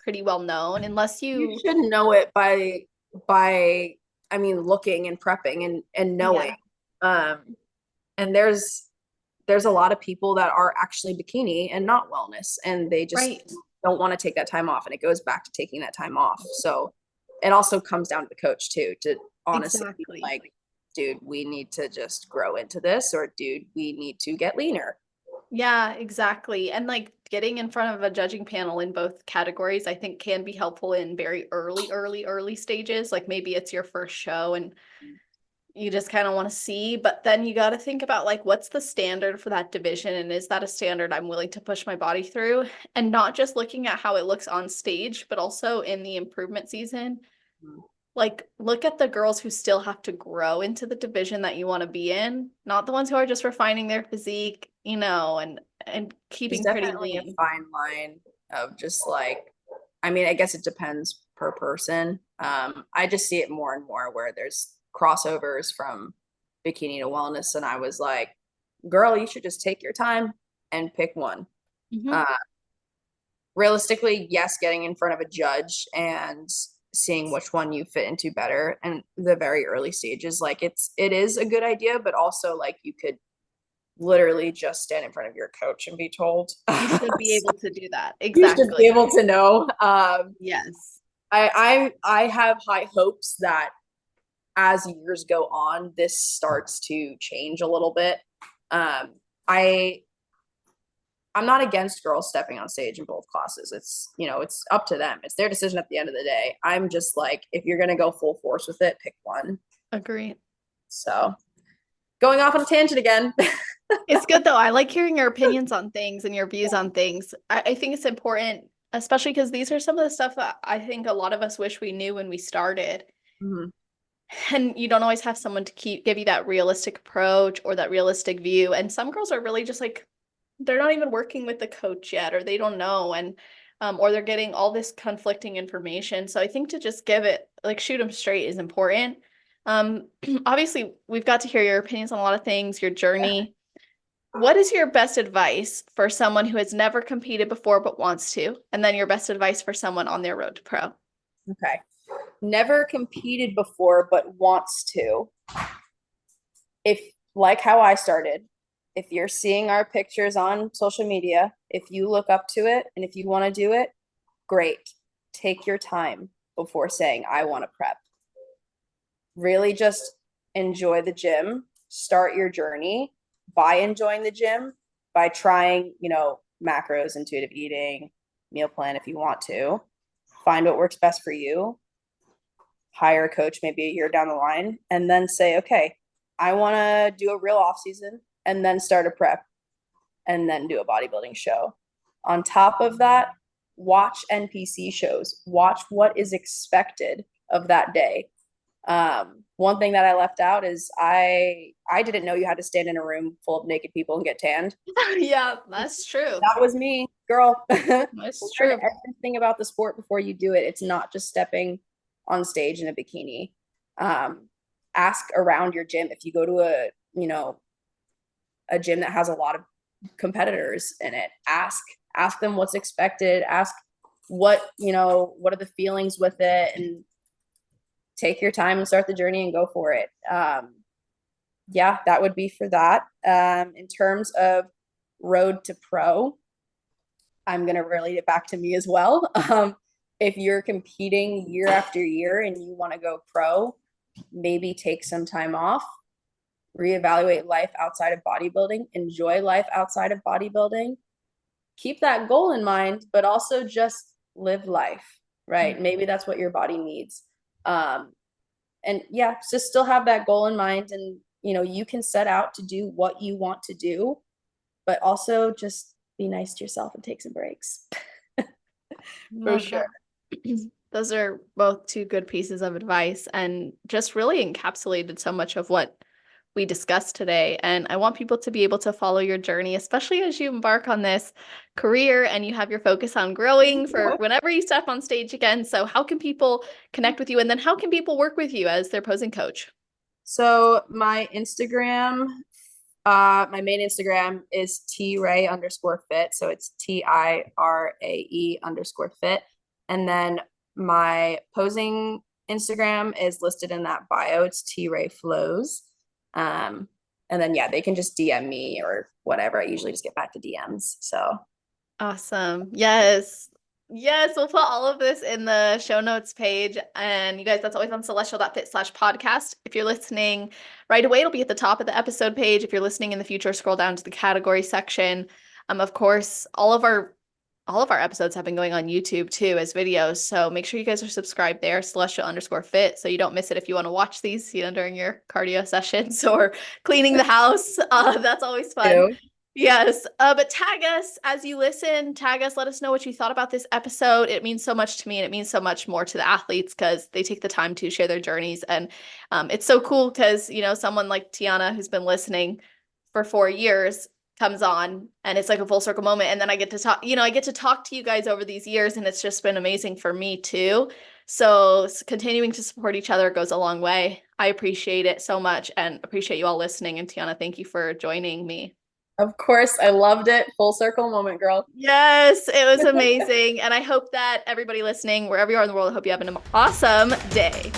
pretty well known unless You you should know it by I mean looking and prepping and knowing. yeah, Um, and there's a lot of people that are actually bikini and not wellness, and they just right. don't want to take that time off, and it goes back to taking that time off. So it also comes down to the coach too, to honestly be Exactly. like, dude, we need to just grow into this, or dude, we need to get leaner. Yeah, exactly. And like getting in front of a judging panel in both categories, I think can be helpful in very early stages. Like maybe it's your first show and you just kind of want to see, but then you got to think about like what's the standard for that division and is that a standard I'm willing to push my body through, and not just looking at how it looks on stage but also in the improvement season. Like look at the girls who still have to grow into the division that you want to be in, not the ones who are just refining their physique, and There's keeping pretty definitely a lean. fine line of just like, I mean, I guess it depends per person. I just see it more and more where there's crossovers from bikini to wellness, and I was like, girl, you should just take your time and pick one. Mhm. Uh, Realistically, yes, getting in front of a judge and seeing which one you fit into better and the very early stages, like it is a good idea, but also like you could literally just stand in front of your coach and be told. You should be able to do that. You should be Exactly. able to know. Yes. I have high hopes that as years go on, this starts to change a little bit. Um, I I'm not against girls stepping on stage in both classes. It's up to them. It's their decision at the end of the day. I'm just like, if you're gonna go full force with it, pick one. Agree. So going off on a tangent again. It's good though. I like hearing your opinions on things and your views on things. I think it's important, especially because these are some of the stuff that I think a lot of us wish we knew when we started. Mhm. And you don't always have someone to give you that realistic approach or that realistic view. And some girls are really just like they're not even working with the coach yet, or they don't know, and or they're getting all this conflicting information. So I think to just give it like shoot them straight is important. Um, Obviously, we've got to hear your opinions on a lot of things, your journey. What is your best advice for someone who has never competed before but wants to? And then your best advice for someone on their road to pro? Okay. Never competed before, but wants to. If, like how I started, if you're seeing our pictures on social media, if you look up to it and if you want to do it, great. Take your time before saying, I want to prep. Really just enjoy the gym, start your journey by enjoying the gym, by trying, macros, intuitive eating, meal plan if you want to. Find what works best for you, hire a coach maybe a year down the line, and then say, okay, I want to do a real off season and then start a prep and then do a bodybuilding show. On top of that, watch NPC shows, watch what is expected of that day. One thing that I left out is I didn't know you had to stand in a room full of naked people and get tanned. Yeah, that's true. That was me, girl. That's Learn true. everything about the sport before you do it. It's not just stepping on stage in a bikini. Um, Ask around your gym if you go to a gym that has a lot of competitors in it. Ask them what's expected. Ask what are the feelings with it, and take your time and start the journey and go for it. Yeah, that would be for that. In terms of road to pro, I'm going to relate it back to me as well. If you're competing year after year and you want to go pro, maybe take some time off, reevaluate life outside of bodybuilding, enjoy life outside of bodybuilding, keep that goal in mind, but also just live life, right? Maybe that's what your body needs. And yeah, just still have that goal in mind, and you can set out to do what you want to do, but also just be nice to yourself and take some breaks. For Love sure. that. Those are both two good pieces of advice and just really encapsulated so much of what we discussed today. And I want people to be able to follow your journey, especially as you embark on this career and you have your focus on growing for whenever you step on stage again. So how can people connect with you? And then how can people work with you as their posing coach? So my Instagram, my main Instagram is tray_fit. So it's TIRAE_fit. And then my posing Instagram is listed in that bio. It's TRayFlows. And then yeah, they can just DM me or whatever. I usually just get back to DMs. So Awesome. Yes. Yes, we'll put all of this in the show notes page. And you guys, that's always on celestial.fit/podcast. If you're listening right away, it'll be at the top of the episode page. If you're listening in the future, scroll down to the category section. Of course, all of our episodes have been going on YouTube too as videos. So make sure you guys are subscribed there, celestial_fit, so you don't miss it if you want to watch these, during your cardio sessions or cleaning the house. That's always fun. ew. Yes. But tag us as you listen, tag us, let us know what you thought about this episode. It means so much to me and it means so much more to the athletes because they take the time to share their journeys. And it's so cool because, someone like Tianna who's been listening for 4 years comes on and it's like a full circle moment. And then I get to talk, I get to talk to you guys over these years and it's just been amazing for me too. So continuing to support each other goes a long way. I appreciate it so much and appreciate you all listening. And Tianna, thank you for joining me. Of course, I loved it. Full circle moment, girl. Yes, it was amazing. And I hope that everybody listening, wherever you are in the world, I hope you have an awesome day.